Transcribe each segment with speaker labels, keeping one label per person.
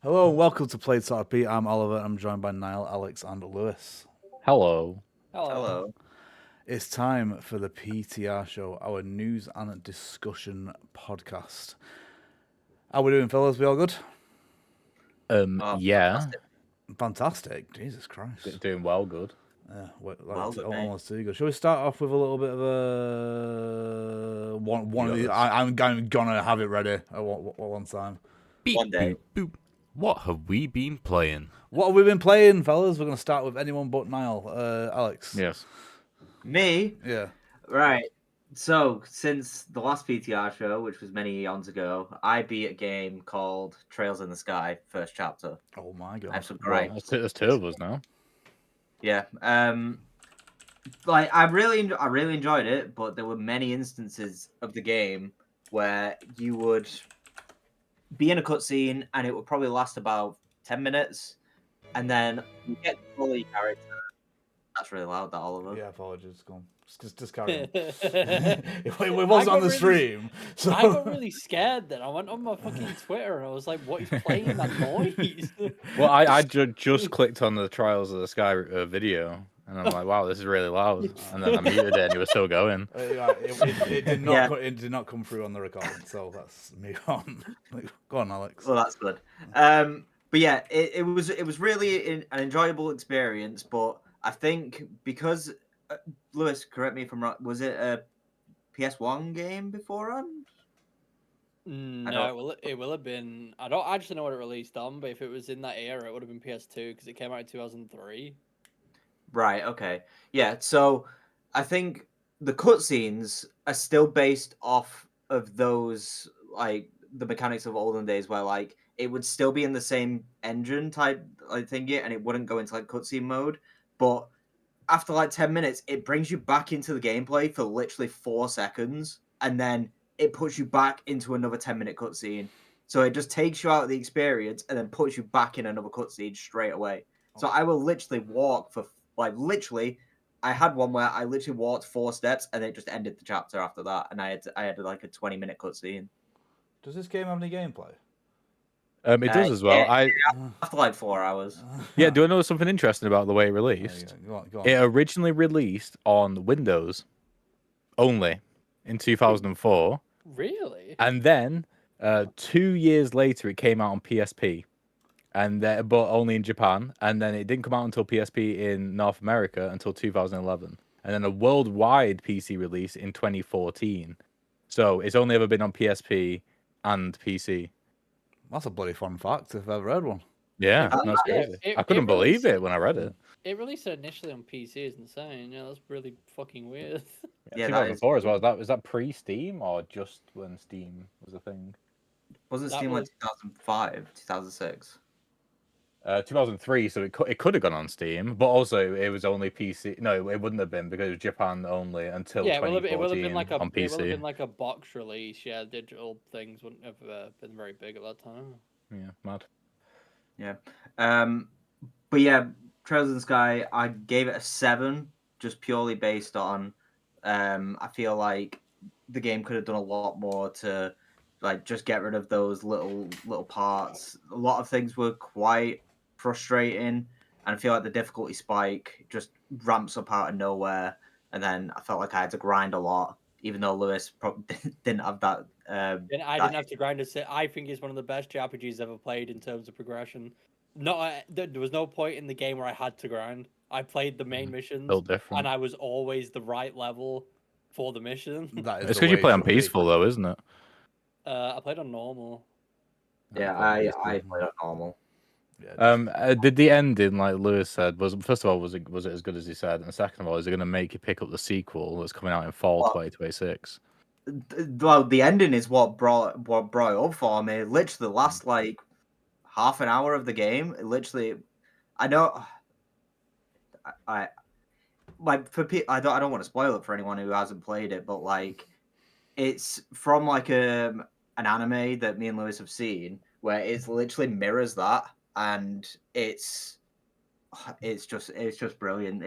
Speaker 1: Hello and welcome to Play Talk Beat. I'm Oliver. I'm joined by Niall, Alex, and Lewis.
Speaker 2: Hello.
Speaker 3: Hello.
Speaker 1: It's time for the PTR Show, our news and discussion podcast. How we doing, fellas? We all good?
Speaker 2: Yeah,
Speaker 1: Fantastic. Jesus Christ.
Speaker 2: doing well, good.
Speaker 3: Well good, mate.
Speaker 1: Almost too good. Shall we start off with a little bit of a one of these?
Speaker 2: Yes.
Speaker 1: I'm gonna have it ready at one time.
Speaker 4: Beep,
Speaker 3: One day.
Speaker 4: boop, boop. What have we been playing?
Speaker 1: What have we been playing, fellas? We're gonna start with anyone but Niall. Alex.
Speaker 2: Yes.
Speaker 3: Me?
Speaker 1: Yeah.
Speaker 3: Right. So, since the last PTR show, which was many eons ago, I beat a game called Trails in the Sky, first chapter.
Speaker 1: Oh my god.
Speaker 3: I have some
Speaker 2: Well,
Speaker 3: gripes.
Speaker 2: there's two of us now.
Speaker 3: Yeah. Like I really enjoyed it, but there were many instances of the game where you would be in a cutscene and it would probably last about 10 minutes, and then you get to follow your character. That's really loud, that Oliver.
Speaker 1: Yeah, apologies. Go on. Just carry on. it wasn't on the stream. So
Speaker 5: I got really scared then. I went on my fucking Twitter and I was like, what is playing that noise?
Speaker 2: Well, I just clicked on the Trials of the Sky video, and I'm like, wow, this is really loud. And then I muted it, and it was still going.
Speaker 1: it did not.
Speaker 3: Yeah.
Speaker 1: It did not come through on the recording. So let's move on. Go on, Alex.
Speaker 3: Well, that's good. But yeah, it was really an enjoyable experience. But I think because Lewis, correct me if I'm wrong, was it a PS1 game beforehand?
Speaker 5: No, it will have been. I don't actually know what it released on, but if it was in that era, it would have been PS2 because it came out in 2003.
Speaker 3: Right. Okay. Yeah. So I think the cutscenes are still based off of those, like the mechanics of olden days, where like it would still be in the same engine type, I think it, and it wouldn't go into like cutscene mode. But after like 10 minutes, it brings you back into the gameplay for literally 4 seconds, and then it puts you back into another 10-minute cutscene. So it just takes you out of the experience and then puts you back in another cutscene straight away. So I will literally walk for I had one where I literally walked 4 steps and it just ended the chapter after that, and I had like a 20-minute cutscene.
Speaker 1: Does this game have any gameplay?
Speaker 2: It does as well.
Speaker 3: Yeah. After like 4 hours.
Speaker 2: Yeah. Do I know something interesting about the way it released?
Speaker 1: Go on.
Speaker 2: It originally released on Windows only in 2004,
Speaker 5: Really?
Speaker 2: and then 2 years later, it came out on PSP. But only in Japan, and then it didn't come out until PSP in North America until 2011, and then a worldwide PC release in 2014. So it's only ever been on PSP and PC.
Speaker 1: That's a bloody fun fact if I've ever heard one.
Speaker 2: Yeah,
Speaker 3: Uh,
Speaker 2: that's
Speaker 5: yeah,
Speaker 2: crazy. I couldn't believe it when I read it.
Speaker 5: It released initially on PC is insane. Yeah, that's really fucking weird.
Speaker 3: Yeah, that is
Speaker 2: 2004 as well. Was that pre-Steam or just when Steam was a thing?
Speaker 3: Wasn't
Speaker 5: That
Speaker 3: Steam like
Speaker 5: was-
Speaker 3: 2005, 2006?
Speaker 2: 2003, so it could have gone on Steam, but also it was only PC. No, it wouldn't have been because it was Japan only until
Speaker 5: Yeah, it will
Speaker 2: 2014
Speaker 5: have been like a
Speaker 2: on
Speaker 5: it will have
Speaker 2: PC.
Speaker 5: been like a box release. Yeah, digital things wouldn't have been very big at that time.
Speaker 2: Yeah, mad.
Speaker 3: Yeah. But yeah, Trails in the Sky, I gave it a 7, just purely based on I feel like the game could have done a lot more to like just get rid of those little parts. A lot of things were quite frustrating, and I feel like the difficulty spike just ramps up out of nowhere, and then I felt like I had to grind a lot, even though Lewis probably didn't have that.
Speaker 5: And I didn't have to grind it. I think it's one of the best JRPGs ever played in terms of progression. There was no point in the game where I had to grind. I played the main missions,
Speaker 2: Still different.
Speaker 5: and I was always the right level for the mission.
Speaker 1: That is
Speaker 2: It's
Speaker 1: the
Speaker 2: because you
Speaker 1: way
Speaker 2: play
Speaker 1: it
Speaker 2: on
Speaker 1: should be.
Speaker 2: peaceful though, isn't it?
Speaker 5: I played on normal.
Speaker 3: Yeah,
Speaker 2: play
Speaker 3: I
Speaker 2: on peaceful.
Speaker 3: played on normal.
Speaker 1: Yeah,
Speaker 2: Did the ending, like Lewis said, was first of all was it as good as he said, and second of all, is it going to make you pick up the sequel that's coming out in fall
Speaker 3: Well,
Speaker 2: 2026?
Speaker 3: Well, the ending is what brought it up for me. Literally, the last like half an hour of the game, literally, I know, I like for people. I don't want to spoil it for anyone who hasn't played it, but like, it's from like an anime that me and Lewis have seen, where it's literally mirrors that, and it's just brilliant.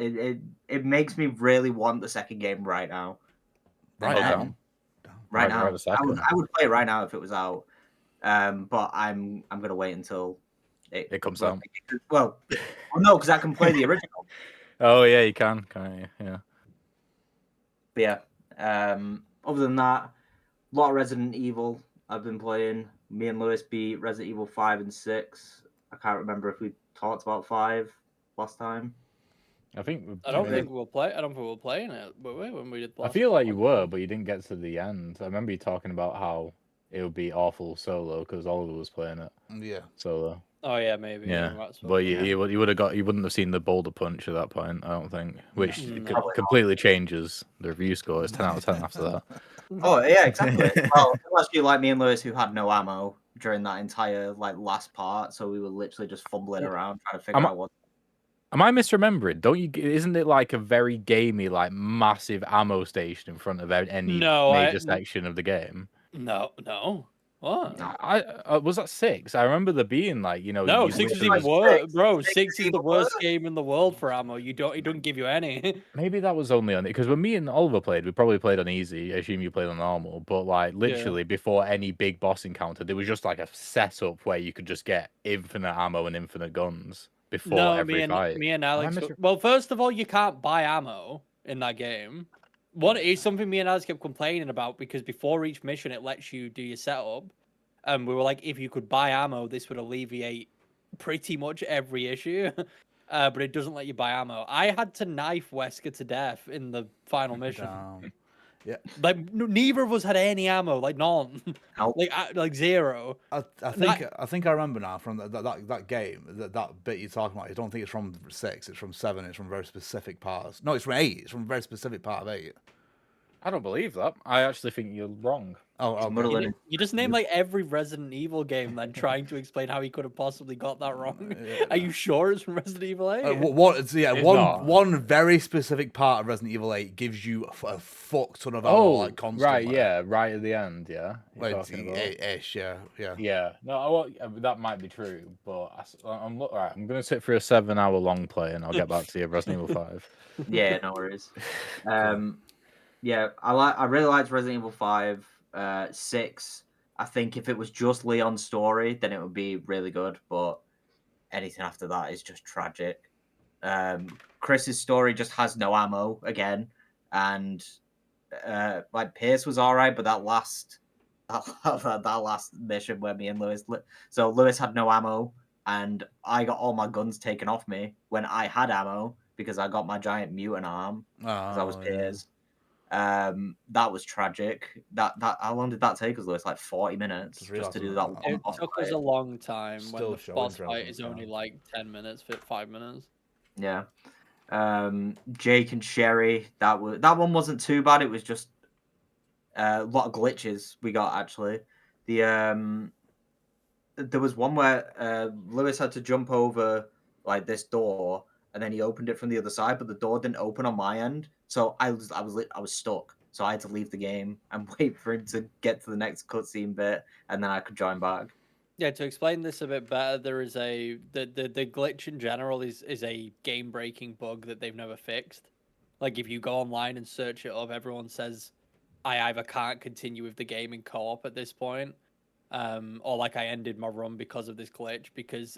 Speaker 3: It makes me really want the second game right now.
Speaker 1: Right
Speaker 3: And
Speaker 1: now.
Speaker 3: then- Right
Speaker 2: Right
Speaker 3: now,
Speaker 2: a second.
Speaker 3: I would play it right now if it was out. But I'm gonna wait until
Speaker 2: It comes out.
Speaker 3: Well, no, because I can play the original.
Speaker 2: Oh yeah, you can, can't you? Yeah.
Speaker 3: But yeah, other than that, a lot of Resident Evil I've been playing. Me and Lewis beat Resident Evil 5 and 6. I can't remember if we talked about 5 last time.
Speaker 2: I think.
Speaker 5: I don't
Speaker 2: maybe-
Speaker 5: think we'll play. I don't think we were playing it, were we, when we did.
Speaker 2: I
Speaker 5: Last
Speaker 2: feel like you
Speaker 5: podcast?
Speaker 2: were, but you didn't get to the end. I remember you talking about how it would be awful solo because Oliver was playing it
Speaker 1: Yeah.
Speaker 2: solo.
Speaker 5: Oh yeah, maybe.
Speaker 2: Yeah,
Speaker 5: that's what-
Speaker 2: but you would have got, you wouldn't have seen the boulder punch at that point, I don't think, which
Speaker 5: No.
Speaker 2: completely changes the review score. It's 10 out of 10 after that.
Speaker 3: Oh yeah, exactly. Well, unless you like me and Lewis, who had no ammo during that entire last part, so we were literally just fumbling around trying to figure out what.
Speaker 2: Am I misremembering? Don't you? Isn't it like a very gamey, like massive ammo station in front of any major section of the game?
Speaker 5: No. What?
Speaker 2: I was that 6? I remember there being like, you know.
Speaker 5: No,
Speaker 2: you
Speaker 5: 6 is
Speaker 2: literally
Speaker 5: even worse, bro.
Speaker 3: 6
Speaker 5: 6 is the
Speaker 3: even
Speaker 5: worst
Speaker 3: worse.
Speaker 5: game in the world for ammo. It doesn't give you any.
Speaker 2: Maybe that was only on it because when me and Oliver played, we probably played on easy. I assume you played on normal, but like literally before any big boss encounter, there was just like a setup where you could just get infinite ammo and infinite guns before every fight.
Speaker 5: Me and Alex. Well, first of all, you can't buy ammo in that game. One is something me and Alex kept complaining about because before each mission, it lets you do your setup. And we were like, if you could buy ammo, this would alleviate pretty much every issue. But it doesn't let you buy ammo. I had to knife Wesker to death in the final mission.
Speaker 1: Yeah.
Speaker 5: Like neither of us had any ammo, like none,
Speaker 3: Nope.
Speaker 5: like zero.
Speaker 1: I think I remember now from that game that bit you're talking about. I don't think it's from 6. It's from 7. It's from very specific parts. No, it's from 8. It's from a very specific part of 8.
Speaker 2: I don't believe that. I actually think you're wrong.
Speaker 1: Oh, okay.
Speaker 5: You just named like every Resident Evil game, then trying to explain how he could have possibly got that wrong. Are you sure it's from Resident Evil 8?
Speaker 1: One very specific part of Resident Evil 8 gives you a fuck ton of ammo, like constantly.
Speaker 2: Right, yeah, right at the end, yeah.
Speaker 1: Ish, yeah.
Speaker 2: Yeah, no, that might be true, but I'm going to sit for a 7-hour long play, and I'll get back to you. Resident Evil 5.
Speaker 3: Yeah, no worries. Yeah, I really liked Resident Evil 5. 6, I think if it was just Leon's story, then it would be really good. But anything after that is just tragic. Chris's story just has no ammo again, and like Pierce was all right, but that last mission where me and Lewis, so Lewis had no ammo, and I got all my guns taken off me when I had ammo because I got my giant mutant arm because I was Pierce. That was tragic. That how long did that take us, Lewis? Like 40 minutes just to do that.
Speaker 5: It took us a long time when the boss
Speaker 1: showing
Speaker 5: fight is only like 10 minutes, 5 minutes.
Speaker 3: Yeah. Jake and Sherry, that one wasn't too bad. It was just a lot of glitches we got actually. There was one where Lewis had to jump over like this door, and then he opened it from the other side, but the door didn't open on my end, so I was stuck. So I had to leave the game and wait for him to get to the next cutscene bit, and then I could join back.
Speaker 5: Yeah, to explain this a bit better, there is the glitch in general is a game breaking bug that they've never fixed. Like if you go online and search it up, everyone says I either can't continue with the game in co-op at this point, or like I ended my run because of this glitch, because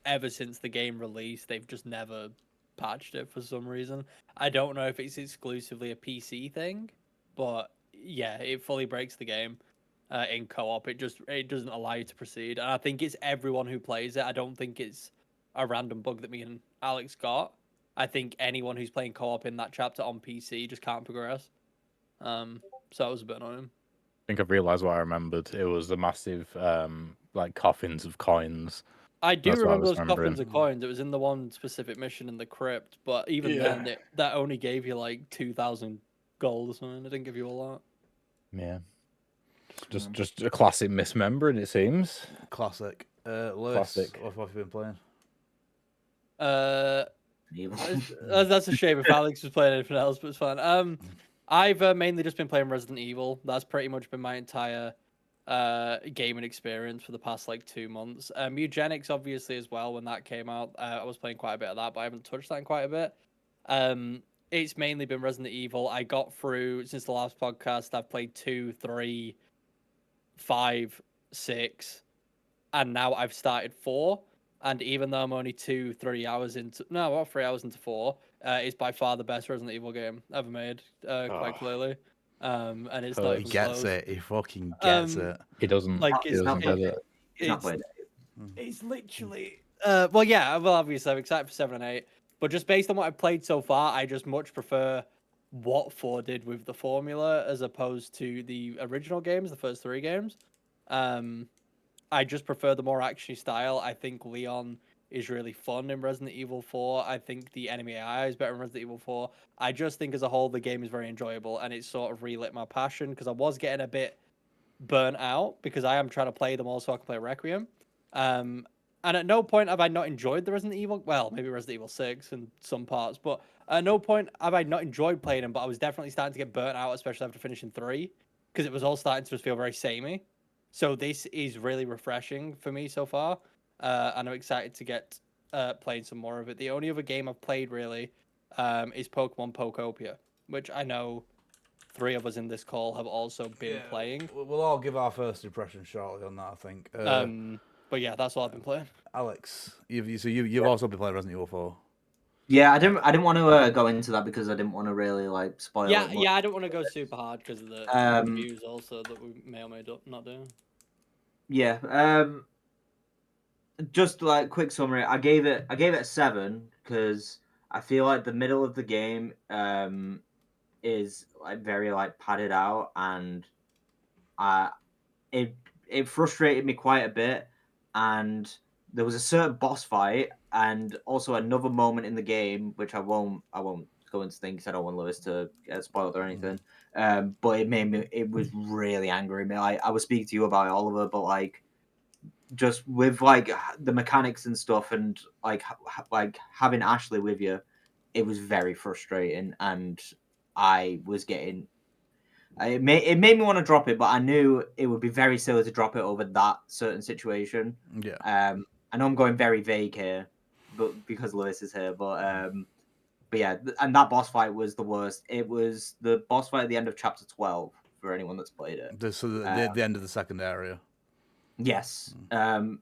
Speaker 5: ever since the game released, they've just never patched it for some reason. I don't know if it's exclusively a PC thing, but yeah, it fully breaks the game in co-op. It doesn't allow you to proceed, and I think it's everyone who plays it. I don't think it's a random bug that me and Alex got. I think anyone who's playing co-op in that chapter on PC just can't progress. So that was a bit annoying.
Speaker 2: I think I've realised what I remembered. It was the massive like coffins of coins.
Speaker 5: I do remember those coffins of coins. It was in the one specific mission in the crypt, but even then, that only gave you like 2,000 gold or something. It didn't give you a lot.
Speaker 2: Yeah, just a classic misremembering, it seems.
Speaker 1: Classic. Lewis,
Speaker 2: Classic.
Speaker 1: What have you been playing?
Speaker 5: That's a shame if Alex was playing anything else, but it's fine. I've mainly just been playing Resident Evil. That's pretty much been my entire gaming experience for the past like 2 months. Mewgenics obviously as well. When that came out, I was playing quite a bit of that, but I haven't touched that in quite a bit. It's mainly been Resident Evil. I got through, since the last podcast, I've played 2, 3, 5, 6, and now I've started 4. And even though I'm only 3 hours into, no, what, 3 hours into 4, it's by far the best Resident Evil game ever made, quite clearly. And it's not
Speaker 2: He
Speaker 1: He
Speaker 5: even
Speaker 1: gets
Speaker 5: close.
Speaker 1: it. He fucking gets it.
Speaker 2: He doesn't.
Speaker 5: Like,
Speaker 2: He
Speaker 3: He's
Speaker 2: doesn't
Speaker 3: not
Speaker 2: get it.
Speaker 3: He's not
Speaker 5: it's,
Speaker 3: played it.
Speaker 5: it's literally, well, yeah, well, obviously I'm excited for 7 and 8, but just based on what I've played so far, I just much prefer what 4 did with the formula as opposed to the original games, the first 3 games. I just prefer the more actiony style. I think Leon is really fun in Resident Evil 4. I think the enemy AI is better in Resident Evil 4. I just think as a whole the game is very enjoyable, and it's sort of relit my passion because I was getting a bit burnt out because I am trying to play them all so I can play Requiem. And at no point have I not enjoyed the Resident Evil. Well, maybe Resident Evil 6 in some parts, but at no point have I not enjoyed playing them. But I was definitely starting to get burnt out, especially after finishing 3, because it was all starting to just feel very samey. So this is really refreshing for me so far, and I'm excited to get playing some more of it. The only other game I've played really is Pokemon Pokopia, which I know 3 of us in this call have also been playing.
Speaker 1: We'll all give our first impression shortly on that, I think.
Speaker 5: But yeah, that's all I've been playing.
Speaker 1: Alex, you've also been playing Resident Evil 4.
Speaker 3: Yeah, I didn't want to go into that because I didn't want to really like spoil
Speaker 5: Yeah,
Speaker 3: it much.
Speaker 5: yeah, I don't want to go super hard because of the reviews also that we may or may not do.
Speaker 3: Yeah. Just like quick summary, I gave it a 7 because I feel like the middle of the game is like very like padded out, and it frustrated me quite a bit. And there was a certain boss fight and also another moment in the game which I won't go into things. I don't want Lewis to get spoiled or anything. But it was really angry me. I was speaking to you about it, Oliver, but like just with like the mechanics and stuff, and like having Ashley with you, it was very frustrating, and I was getting. It made me want to drop it, but I knew it would be very silly to drop it over that certain situation.
Speaker 1: Yeah.
Speaker 3: I know I'm going very vague here, but because Lewis is here, but yeah, and that boss fight was the worst. It was the boss fight at the end of chapter 12 for anyone that's played it.
Speaker 1: The end of the second area.
Speaker 3: Yes.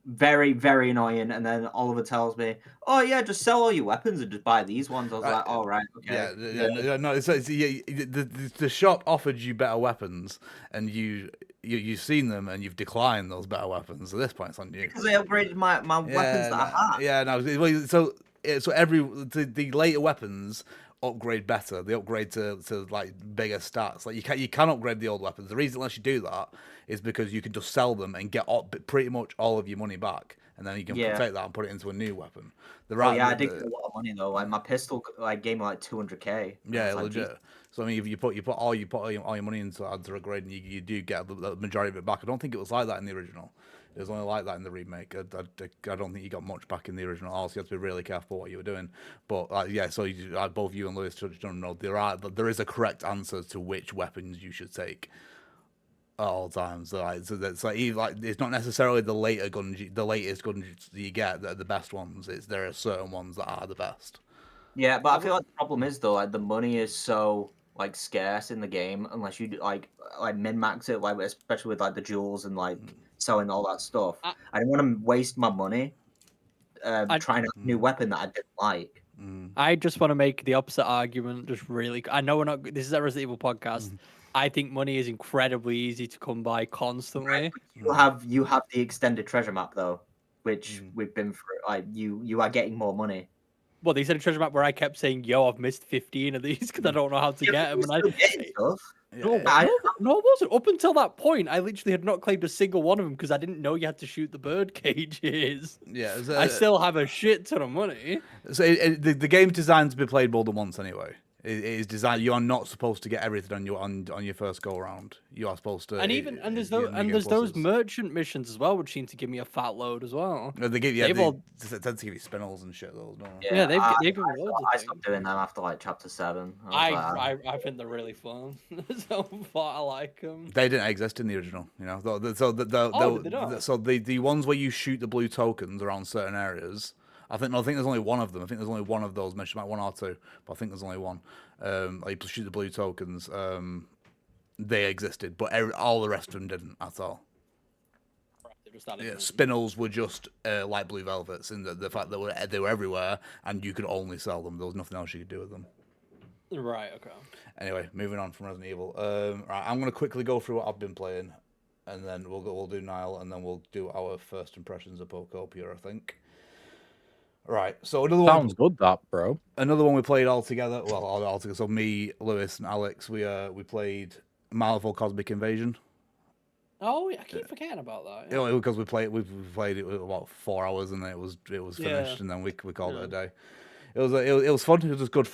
Speaker 3: Very, very annoying. And then Oliver tells me, "Oh yeah, just sell all your weapons and just buy these ones." I was like, "All right, okay."
Speaker 1: Yeah. No. The shop offered you better weapons, and you've seen them and you've declined those better weapons. At this point, it's on you.
Speaker 3: Because they upgraded my weapons that I had.
Speaker 1: Yeah. No. So the later weapons upgrade better. They upgrade to like bigger stats. Like you can upgrade the old weapons. The reason unless you do that is because you can just sell them and get pretty much all of your money back, and then you can take that and put it into a new weapon.
Speaker 3: I did get a lot of money though. Like my pistol, like gave me like 200k.
Speaker 1: Yeah,
Speaker 3: like,
Speaker 1: legit. So I mean, if you put all your money into ads or upgrade, and you do get the majority of it back. I don't think it was like that in the original. It was only like that in the remake. I don't think you got much back in the original. Also, you have to be really careful what you were doing. But yeah, so both you and Lewis don't know there is a correct answer to which weapons you should take at all times. So it's not necessarily the latest guns you get that are the best ones. There are certain ones that are the best.
Speaker 3: Yeah, but I feel like the problem is though, like the money is so like scarce in the game unless you like min max it, like especially with like the jewels and like selling all that stuff. I didn't want to waste my money trying a new weapon that I didn't like.
Speaker 5: I just want to make the opposite argument. Just really, I know we're not. This is a Resident Evil podcast. I think money is incredibly easy to come by constantly.
Speaker 3: Right, you have the extended treasure map though, which we've been through. Like you are getting more money.
Speaker 5: Well, they said a treasure map where I kept saying, "Yo, I've missed 15 of these because I don't know how to get them." And no, I wasn't. Up until that point, I literally had not claimed a single one of them because I didn't know you had to shoot the bird cages.
Speaker 1: Yeah,
Speaker 5: I still have a shit ton of money.
Speaker 1: So the game's designed to be played more than once anyway. It is designed. You are not supposed to get everything on your first go around. You are supposed to.
Speaker 5: And there's those merchant missions as well, which seem to give me a fat load as well.
Speaker 1: They give they tend to give you spinels and shit though.
Speaker 5: Yeah, they've given loads of
Speaker 3: I
Speaker 5: things.
Speaker 3: stopped doing them after like chapter 7.
Speaker 5: I think they're really fun. So far, I like them.
Speaker 1: They didn't exist in the original, you know. So the ones where you shoot the blue tokens around certain areas. I think there's only one of them. I think there's only one of those missions, like 1 or 2, but I think there's only one. Like shoot the blue tokens. They existed, but all the rest of them didn't at all.
Speaker 5: just added
Speaker 1: Yeah,
Speaker 5: them.
Speaker 1: spinels were just light blue velvets, and the fact that they were everywhere, and you could only sell them. There was nothing else you could do with them.
Speaker 5: Right. Okay.
Speaker 1: Anyway, moving on from Resident Evil. Right, I'm gonna quickly go through what I've been playing, and then we'll do Niall, and then we'll do our first impressions of Pokopia, I think. Right, so
Speaker 2: Sounds good, that, bro.
Speaker 1: another one we played all together. Well, all together. So me, Lewis, and Alex, we played Marvel Cosmic Invasion.
Speaker 5: Oh, I keep forgetting about that.
Speaker 1: You know, because we played it about 4 hours, and then it was finished,
Speaker 5: Yeah.
Speaker 1: and then we called it
Speaker 5: Yeah.
Speaker 1: a day. It was fun. It was just good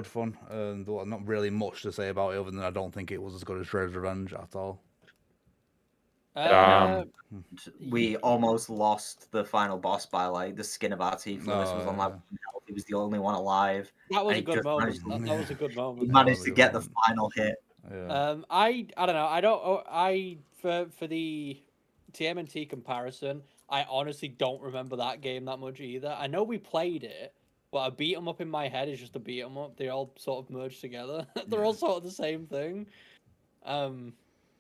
Speaker 1: fun. And not really much to say about it other than I don't think it was as good as Shredder's Revenge at all.
Speaker 3: We almost lost the final boss by like the skin of our teeth. Lewis was on like
Speaker 1: yeah.
Speaker 3: 1 health. He was the only one alive.
Speaker 5: That was
Speaker 3: and
Speaker 5: a
Speaker 3: he
Speaker 5: good
Speaker 3: just
Speaker 5: moment.
Speaker 3: managed
Speaker 5: That was a good
Speaker 3: He
Speaker 5: moment.
Speaker 3: managed to get the
Speaker 1: moment.
Speaker 3: final hit.
Speaker 1: Yeah.
Speaker 5: I don't know. I don't. I for the TMNT comparison, I honestly don't remember that game that much either. I know we played it, but a beat 'em up in my head is just a beat 'em up. They all sort of merged together. They're all sort of the same thing.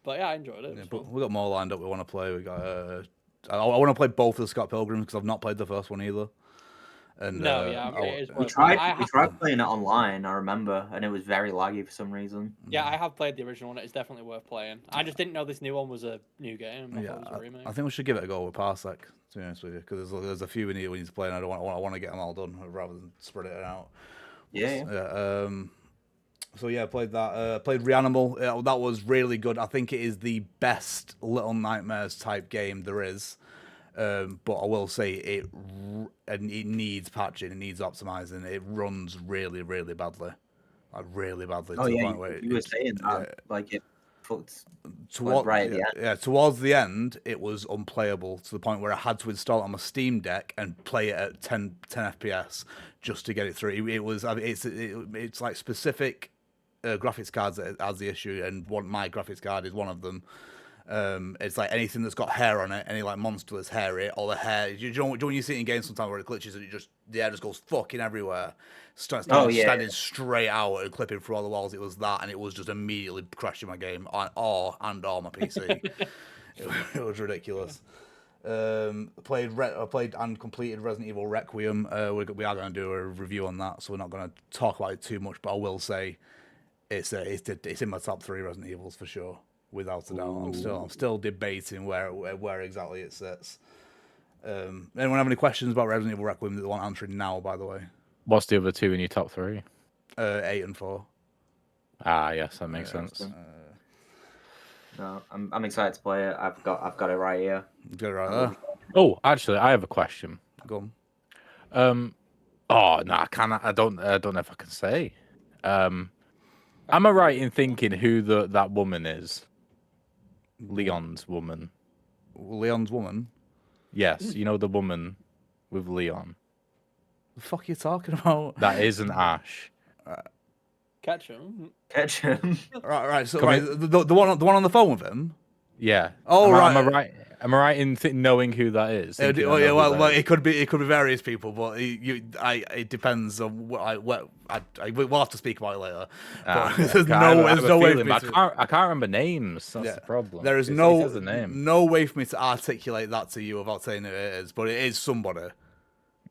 Speaker 5: But yeah, I enjoyed it. It was
Speaker 1: But
Speaker 5: fun.
Speaker 1: we got more lined up. We want to play. We got. I want to play both of the Scott Pilgrims because I've not played the first one either. And
Speaker 5: No, yeah, it is
Speaker 3: We
Speaker 5: worth playing.
Speaker 3: tried playing it online, I remember, and it was very laggy for some reason.
Speaker 5: Yeah, I have played the original one. It's definitely worth playing. I just didn't know this new one was a new game. I thought it was a remake.
Speaker 1: I think we should give it a go with Parsec. To be honest with you, because there's a few we need to play, and I want to get them all done rather than spread it out.
Speaker 3: Yeah.
Speaker 1: So yeah, played that. Played Reanimal. That was really good. I think it is the best Little Nightmares type game there is. But I will say it needs patching. It needs optimizing. It runs really, really badly, like really badly.
Speaker 3: Oh
Speaker 1: to the
Speaker 3: yeah,
Speaker 1: point where
Speaker 3: you were saying that like it fucked. Right at the end.
Speaker 1: Towards the end, it was unplayable to the point where I had to install it on my Steam Deck and play it at 10 FPS just to get it through. It's like specific graphics cards that has the issue, and my graphics card is one of them. It's like anything that's got hair on it, any like monster that's hairy, or the hair. Do you know when you see it in games sometimes where it glitches and the hair just goes fucking everywhere, standing straight out and clipping through all the walls. It was that, and it was just immediately crashing my game and all my PC. it was ridiculous. Played and completed Resident Evil Requiem. We are going to do a review on that, so we're not going to talk about it too much. But I will say, it's in my top 3 Resident Evils for sure. Without a doubt, I'm still debating where exactly it sits. Anyone have any questions about Resident Evil Requiem that they want answering now? By the way,
Speaker 2: What's the other 2 in your top 3?
Speaker 1: 8 and 4.
Speaker 2: Ah, yes, that makes sense.
Speaker 3: No, I'm excited to play it. I've got it right here.
Speaker 1: Get it right there.
Speaker 2: Oh, actually, I have a question.
Speaker 1: Go on.
Speaker 2: Oh no, I cannot. I don't know if I can say. Am I right in thinking who that woman is? Leon's woman.
Speaker 1: Leon's woman.
Speaker 2: Yes, you know the woman with Leon.
Speaker 1: The fuck are you talking about?
Speaker 2: That isn't Ash.
Speaker 5: Catch him.
Speaker 1: Right. So the one on the phone with him.
Speaker 2: Yeah.
Speaker 1: Oh, right.
Speaker 2: Am I right? Am I right in knowing who that is?
Speaker 1: Well, it could be various people, but it depends on we'll have to speak about it later. But there's no way for me
Speaker 2: I can't remember names. That's the problem.
Speaker 1: There is
Speaker 2: It
Speaker 1: no
Speaker 2: says the name.
Speaker 1: no way for me to articulate that to you without saying who it is, but it is somebody.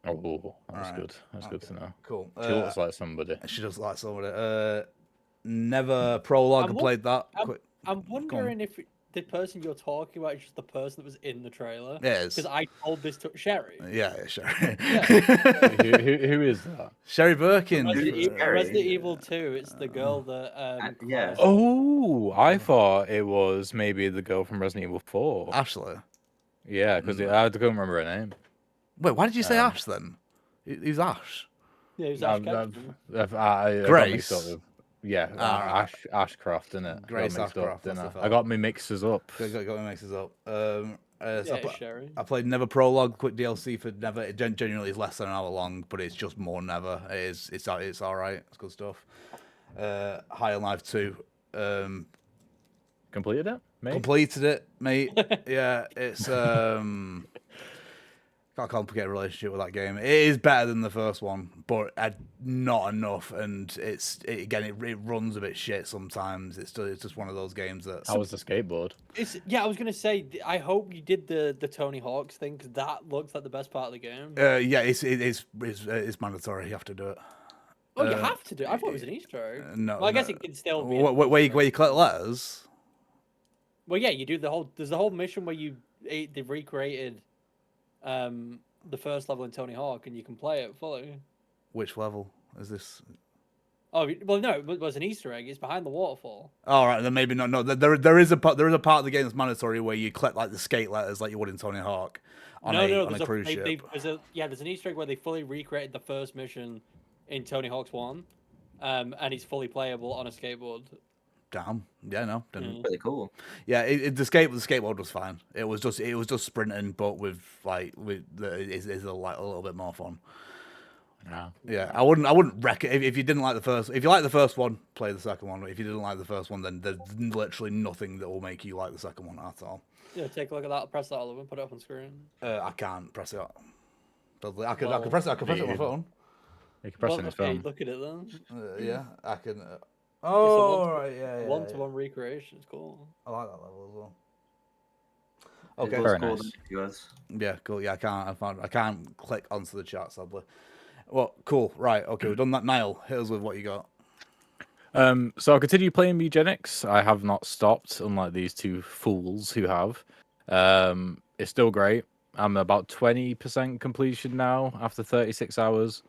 Speaker 2: Oh, that's good. That's good to know.
Speaker 1: Cool.
Speaker 2: She looks like somebody.
Speaker 1: She does like somebody. Never prologue. I played that.
Speaker 5: I'm wondering if the person you're talking about is just the person that was in the trailer.
Speaker 1: Yes.
Speaker 5: Because I told this to Sherry.
Speaker 1: Yeah, Sherry.
Speaker 2: who is that?
Speaker 1: Sherry Birkin.
Speaker 5: Resident Evil 2. It's the girl that.
Speaker 3: Yeah.
Speaker 2: Oh, I thought it was maybe the girl from Resident Evil 4.
Speaker 1: Ashley.
Speaker 2: Yeah, because I couldn't remember her name.
Speaker 1: Wait, why did you say Ash then? Who's Ash?
Speaker 5: Yeah, who's Ash Ketchum.
Speaker 1: Grace.
Speaker 2: Ashcroft, innit?
Speaker 1: Grace Ashcroft.
Speaker 2: I got me mixes up.
Speaker 1: Got me mixes up.
Speaker 5: Sherry.
Speaker 1: I played Never Prologue, quick DLC for Never. It genuinely is less than an hour long, but it's just more Never. It's all right. It's good stuff. High on Life 2.
Speaker 2: Completed it, mate?
Speaker 1: Completed it, mate. Yeah, it's got a complicated relationship with that game. It is better than the first one, but not enough. And it runs a bit shit sometimes. It's just one of those games that.
Speaker 2: How was the skateboard?
Speaker 5: I was gonna say, I hope you did the Tony Hawk's thing because that looks like the best part of the game.
Speaker 1: Yeah, it's mandatory. You have to do it.
Speaker 5: Oh, you have to do it. I thought it was an Easter egg.
Speaker 1: No,
Speaker 5: Well, I guess it can still be.
Speaker 1: Where you collect letters.
Speaker 5: Well, yeah, you do the whole. There's the whole mission where they've recreated, the first level in Tony Hawk, and you can play it fully.
Speaker 1: Which level is this?
Speaker 5: Oh well, no, it was an Easter egg. It's behind the waterfall.
Speaker 1: All right, then maybe not. No, there is a part of the game that's mandatory where you collect like the skate letters like you would in Tony Hawk on a cruise ship.
Speaker 5: There's an Easter egg where they fully recreated the first mission in Tony Hawk's 1, and it's fully playable on a skateboard.
Speaker 1: Damn. Yeah, no. Didn't.
Speaker 3: Really cool.
Speaker 1: Yeah, the skateboard was fine. It was just sprinting, but with it's a little bit more fun. Yeah, I wouldn't wreck it if you didn't like the first. If you like the first one, play the second one. If you didn't like the first one, then there's literally nothing that will make you like the second one at all.
Speaker 5: Yeah, take a look at that. Press that all over and put it up on screen.
Speaker 1: I can't press it up. But I could press it. I could press it on my phone.
Speaker 2: You can press it on his phone.
Speaker 5: Look at it then.
Speaker 1: Yeah, I can.
Speaker 5: Yeah. One-to-one recreation. It's cool.
Speaker 1: I like that level as well. Okay,
Speaker 2: Very nice.
Speaker 1: Yeah, cool. Yeah, I can't click onto the chat, sadly. Well, cool. Right. Okay, we've done that. Niall, hit us with what you got.
Speaker 2: So I'll continue playing Mewgenics. I have not stopped, unlike these two fools who have. It's still great. I'm about 20% completion now after 36 hours.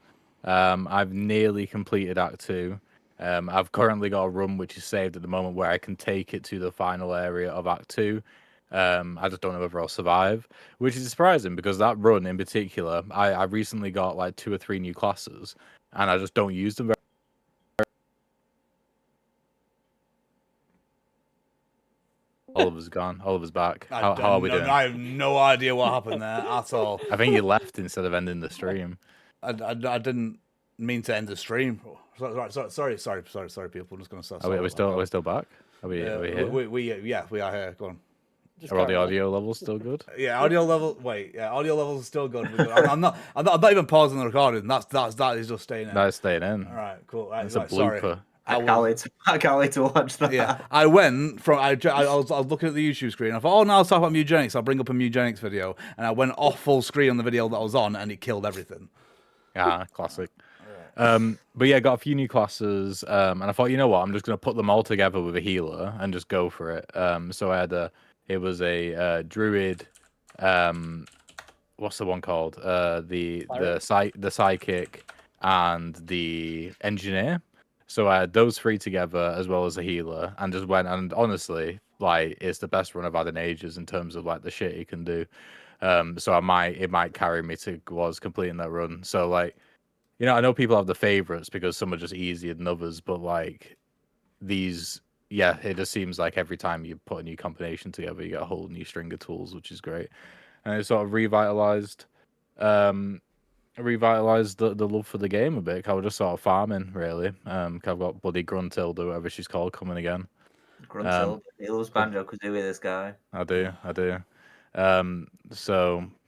Speaker 2: I've nearly completed Act 2. I've currently got a run which is saved at the moment where I can take it to the final area of Act 2. I just don't know whether I'll survive, which is surprising because that run in particular, I recently got like 2 or 3 new classes, and I just don't use them very. Oliver's gone. Oliver's back. How are we doing?
Speaker 1: I have no idea what happened there at all.
Speaker 2: I think you left instead of ending the stream.
Speaker 1: I didn't mean to end the stream. Sorry, people. I'm just going to start.
Speaker 2: Are we still back? Are we here?
Speaker 1: We are here. Go on.
Speaker 2: Are all the audio levels still good?
Speaker 1: Yeah, audio levels are still good. I'm not even pausing the recording. That is just staying in.
Speaker 2: That's staying in.
Speaker 1: All right, cool.
Speaker 2: It's a blooper.
Speaker 1: Sorry.
Speaker 3: I can't wait to watch that.
Speaker 1: Yeah, I went from I was looking at the YouTube screen. I thought, now I'll talk about Mewgenics. I'll bring up a Mewgenics video, and I went off full screen on the video that I was on, and it killed everything.
Speaker 2: Yeah, classic. But yeah, got a few new classes, and I thought, you know what, I'm just gonna put them all together with a healer and just go for it. So I had a druid. What's the one called? The psychic and the engineer. So I had those 3 together as well as a healer, and just went, and honestly, like, it's the best run I've had in ages in terms of like the shit you can do. So it might carry me towards completing that run. So like, you know, I know people have the favorites because some are just easier than others, but like these, yeah, it just seems like every time you put a new combination together, you get a whole new string of tools, which is great. And it sort of revitalized the love for the game a bit. I was just sort of farming, really. I've got bloody Gruntilda, whatever she's called, coming again.
Speaker 3: Gruntilda, he loves Banjo-Kazooie, this guy.
Speaker 2: I do.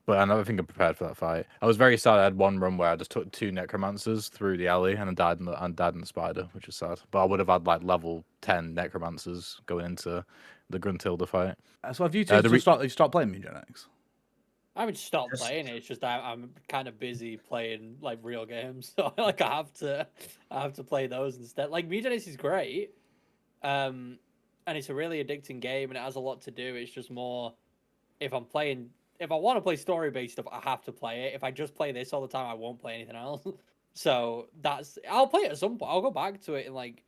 Speaker 2: But I think I'm prepared for that fight. I was very sad. I had one run where I just took 2 necromancers through the alley and I died in the spider, which is sad. But I would have had like level 10 necromancers going into the Gruntilda fight.
Speaker 1: So have you stopped playing Mewgenics?
Speaker 5: I haven't stopped playing it. It's just I'm kind of busy playing like real games, so like I have to play those instead. Like Mewgenics is great, and it's a really addicting game, and it has a lot to do. It's just more if I want to play story based stuff, I have to play it. If I just play this all the time, I won't play anything else. So I'll play it at some point. I'll go back to it in like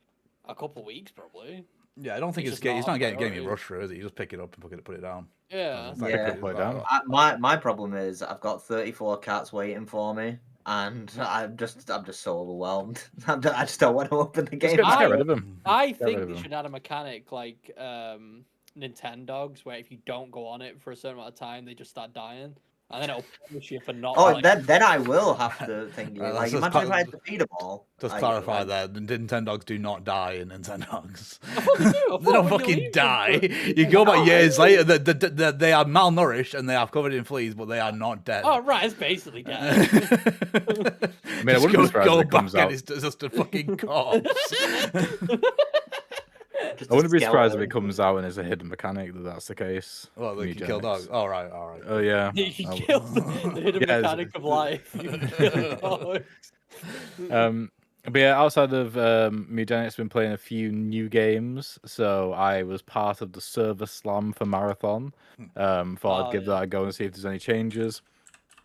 Speaker 5: a couple weeks probably.
Speaker 1: Yeah, I don't think it's not getting you rush through, is it? You just pick it up and put it down.
Speaker 5: Yeah.
Speaker 3: My problem is I've got 34 cats waiting for me, and I'm just so overwhelmed. I just don't want to open the game.
Speaker 2: Just get rid of them.
Speaker 5: I think they should add a mechanic like Nintendogs, where if you don't go on it for a certain amount of time, they just start dying. and then it'll punish you for not.
Speaker 3: Oh,
Speaker 5: playing.
Speaker 3: then I will have to think.
Speaker 1: That's
Speaker 3: Like,
Speaker 1: just
Speaker 3: imagine if
Speaker 1: part-
Speaker 3: I had to feed them all.
Speaker 1: Just
Speaker 3: Like,
Speaker 1: clarify
Speaker 3: like,
Speaker 1: there, the Nintendogs do not die in Nintendogs.
Speaker 5: I thought they do. I
Speaker 1: They
Speaker 5: thought
Speaker 1: don't
Speaker 5: when you
Speaker 1: fucking
Speaker 5: leave them
Speaker 1: die.
Speaker 5: for-
Speaker 1: You go back
Speaker 3: No.
Speaker 1: years later, they are malnourished and they are covered in fleas, but they are not dead.
Speaker 5: Oh right, it's basically dead.
Speaker 2: I mean, I wouldn't be surprised if it comes
Speaker 1: back
Speaker 2: out.
Speaker 1: and it's just a fucking corpse.
Speaker 3: just
Speaker 2: I wouldn't
Speaker 3: a
Speaker 2: be surprised if
Speaker 3: skeleton.
Speaker 2: it comes out and it's a hidden mechanic that's the case.
Speaker 1: Well, they can kill
Speaker 2: Mewgenics.
Speaker 1: dogs. All right, all right.
Speaker 2: Oh yeah.
Speaker 5: You killed the hidden
Speaker 2: Yeah, it's-
Speaker 5: mechanic of life. You kill dogs.
Speaker 2: But yeah, outside of Mewgenics, been playing a few new games. So I was part of the server slam for Marathon. Thought I'd give that a go and see if there's any changes.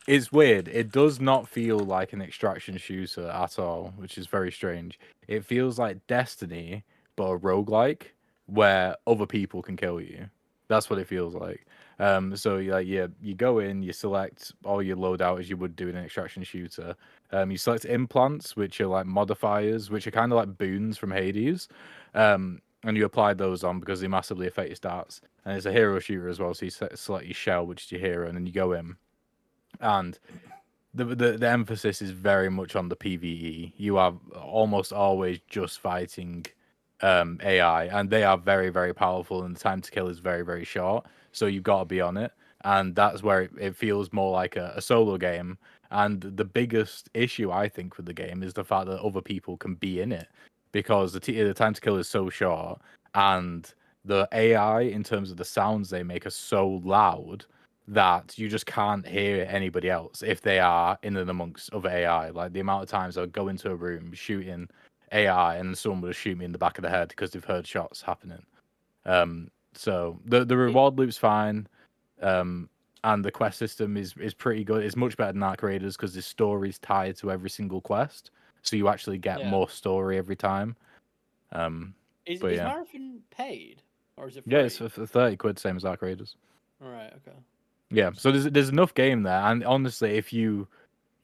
Speaker 2: It's weird. It does not feel like an extraction shooter at all, which is very strange. It feels like Destiny, but a roguelike, where other people can kill you. That's what it feels like. So you go in, you select all your loadout as you would do in an extraction shooter. You select implants, which are like modifiers, which are kind of like boons from Hades. And you apply those on because they massively affect your stats. And it's a hero shooter as well, so you select your shell, which is your hero, and then you go in. And the emphasis is very much on the PvE. You are almost always just fighting AI, and they are very, very powerful, and the time to kill is very, very short. So you've got to be on it, and that's where it feels more like a solo game. And the biggest issue I think with the game is the fact that other people can be in it, because the time to kill is so short, and the AI in terms of the sounds they make are so loud that you just can't hear anybody else if they are in and amongst other AI. Like the amount of times I'll go into a room shooting AI and someone will shoot me in the back of the head because they've heard shots happening. So the reward loop's fine, and the quest system is pretty good. It's much better than Arc Raiders because the story's tied to every single quest, so you actually get more story every time.
Speaker 5: Is
Speaker 2: yeah.
Speaker 5: Marathon paid or is it free?
Speaker 2: Yeah, it's for 30 quid, same as Arc Raiders.
Speaker 5: All right, okay.
Speaker 2: Yeah, so there's enough game there, and honestly, if you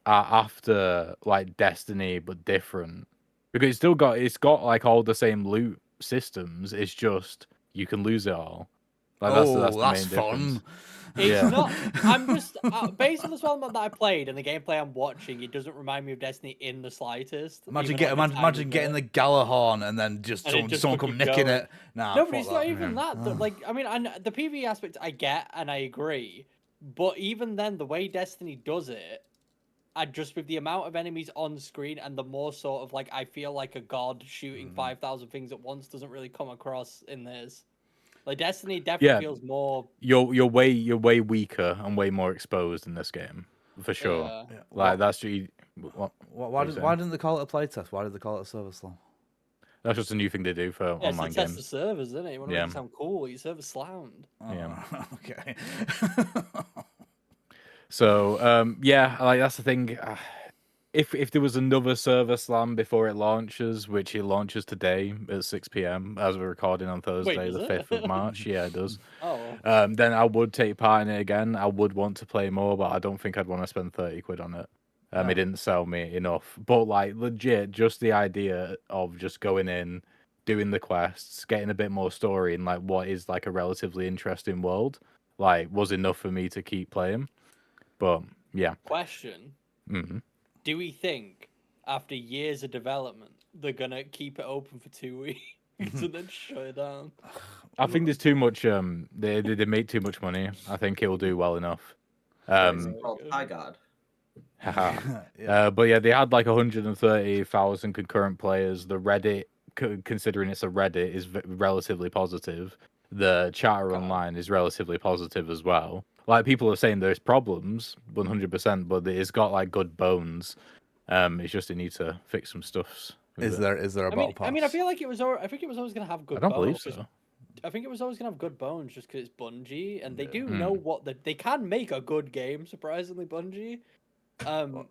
Speaker 2: are after like Destiny but different, because it's got like all the same loot systems, it's just you can lose it all. Like, that's the main difference.
Speaker 1: fun.
Speaker 5: It's not. I'm just based on the development that I played and the gameplay I'm watching. It doesn't remind me of Destiny in the slightest.
Speaker 1: Imagine
Speaker 5: even though it's
Speaker 1: imagine getting the Galahorn and then just someone come
Speaker 5: fucking
Speaker 1: nicking
Speaker 5: going.
Speaker 1: it. Nah,
Speaker 5: No, but
Speaker 1: fuck
Speaker 5: it's not
Speaker 1: that.
Speaker 5: even that.
Speaker 1: Oh.
Speaker 5: Like, I mean, the PvE aspect I get and I agree, but even then, the way Destiny does it, just with the amount of enemies on screen and the more sort of like I feel like a god shooting 5,000 things at once doesn't really come across in this. Like Destiny definitely feels more.
Speaker 2: You're way weaker and way more exposed in this game, for sure.
Speaker 5: Yeah.
Speaker 2: Like that's
Speaker 1: Why didn't they call it a playtest? Why did they call it a server slum?
Speaker 2: That's just a new thing they do for
Speaker 5: Yeah,
Speaker 2: online
Speaker 5: it's to test the
Speaker 2: games.
Speaker 5: servers, isn't it? You want to make it sound cool. Your server's slammed.
Speaker 2: Yeah.
Speaker 1: Okay.
Speaker 2: So like that's the thing. If there was another server slam before it launches, which it launches today at 6 p.m. as we're recording on Thursday,
Speaker 5: does
Speaker 2: the
Speaker 5: it?
Speaker 2: 5th of March. Yeah, it does.
Speaker 5: Oh.
Speaker 2: Then I would take part in it again. I would want to play more, but I don't think I'd want to spend 30 quid on it. It didn't sell me enough. But like legit, just the idea of just going in, doing the quests, getting a bit more story in like what is like a relatively interesting world, like was enough for me to keep playing. But yeah.
Speaker 5: Question.
Speaker 2: Mm-hmm.
Speaker 5: Do we think after years of development they're gonna keep it open for 2 weeks and then shut it down?
Speaker 2: I think there's too much. They make too much money. I think it will do well enough.
Speaker 3: Called Tigard.
Speaker 2: But yeah, they had like 130,000 concurrent players. The Reddit, considering it's a Reddit, is relatively positive. The chatter online is relatively positive as well. Like people are saying there's problems, 100%, but it's got like good bones. It's just it needs to fix some stuffs.
Speaker 1: Is there a battle pass?
Speaker 5: I mean, I feel like it was. I think it was always gonna have good.
Speaker 2: I don't
Speaker 5: bones.
Speaker 2: believe so.
Speaker 5: I think it was always gonna have good bones just because it's Bungie and they do know what they can make a good game. Surprisingly, Bungie.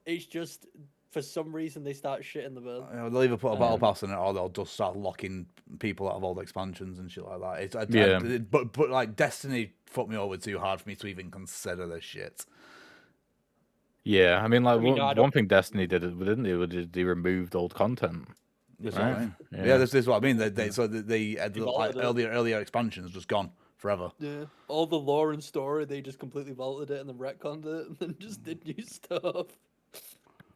Speaker 5: It's just for some reason they start shitting the bed.
Speaker 1: They'll either put a battle pass in it, or they'll just start locking people out of old expansions and shit like that. But like Destiny fucked me over too hard for me to even consider this shit.
Speaker 2: Yeah, I mean, like
Speaker 5: no,
Speaker 2: one thing Destiny did, didn't they? They removed old content.
Speaker 1: That's
Speaker 2: Right.
Speaker 1: what I mean.
Speaker 2: Yeah.
Speaker 1: Yeah, this is what I mean. They like
Speaker 5: Evolved it.
Speaker 1: earlier expansions just gone. forever.
Speaker 5: Yeah, all the lore and story, they just completely vaulted it and then retconned it and then just did new stuff.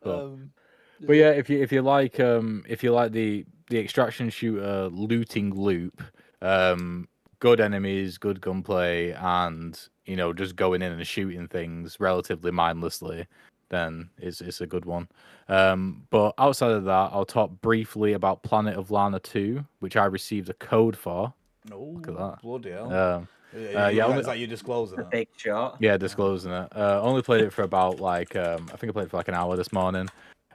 Speaker 2: Cool. But yeah, if you like the extraction shooter looting loop, good enemies, good gunplay, and just going in and shooting things relatively mindlessly, then it's a good one. But outside of that, I'll talk briefly about Planet of Lana II, which I received a code for. Look at that.
Speaker 1: Bloody hell.
Speaker 2: Yeah,
Speaker 1: Is that you disclosing
Speaker 3: The
Speaker 1: it?
Speaker 3: big shot.
Speaker 2: Yeah, disclosing it. Only played it for about I think I played it for like an hour this morning.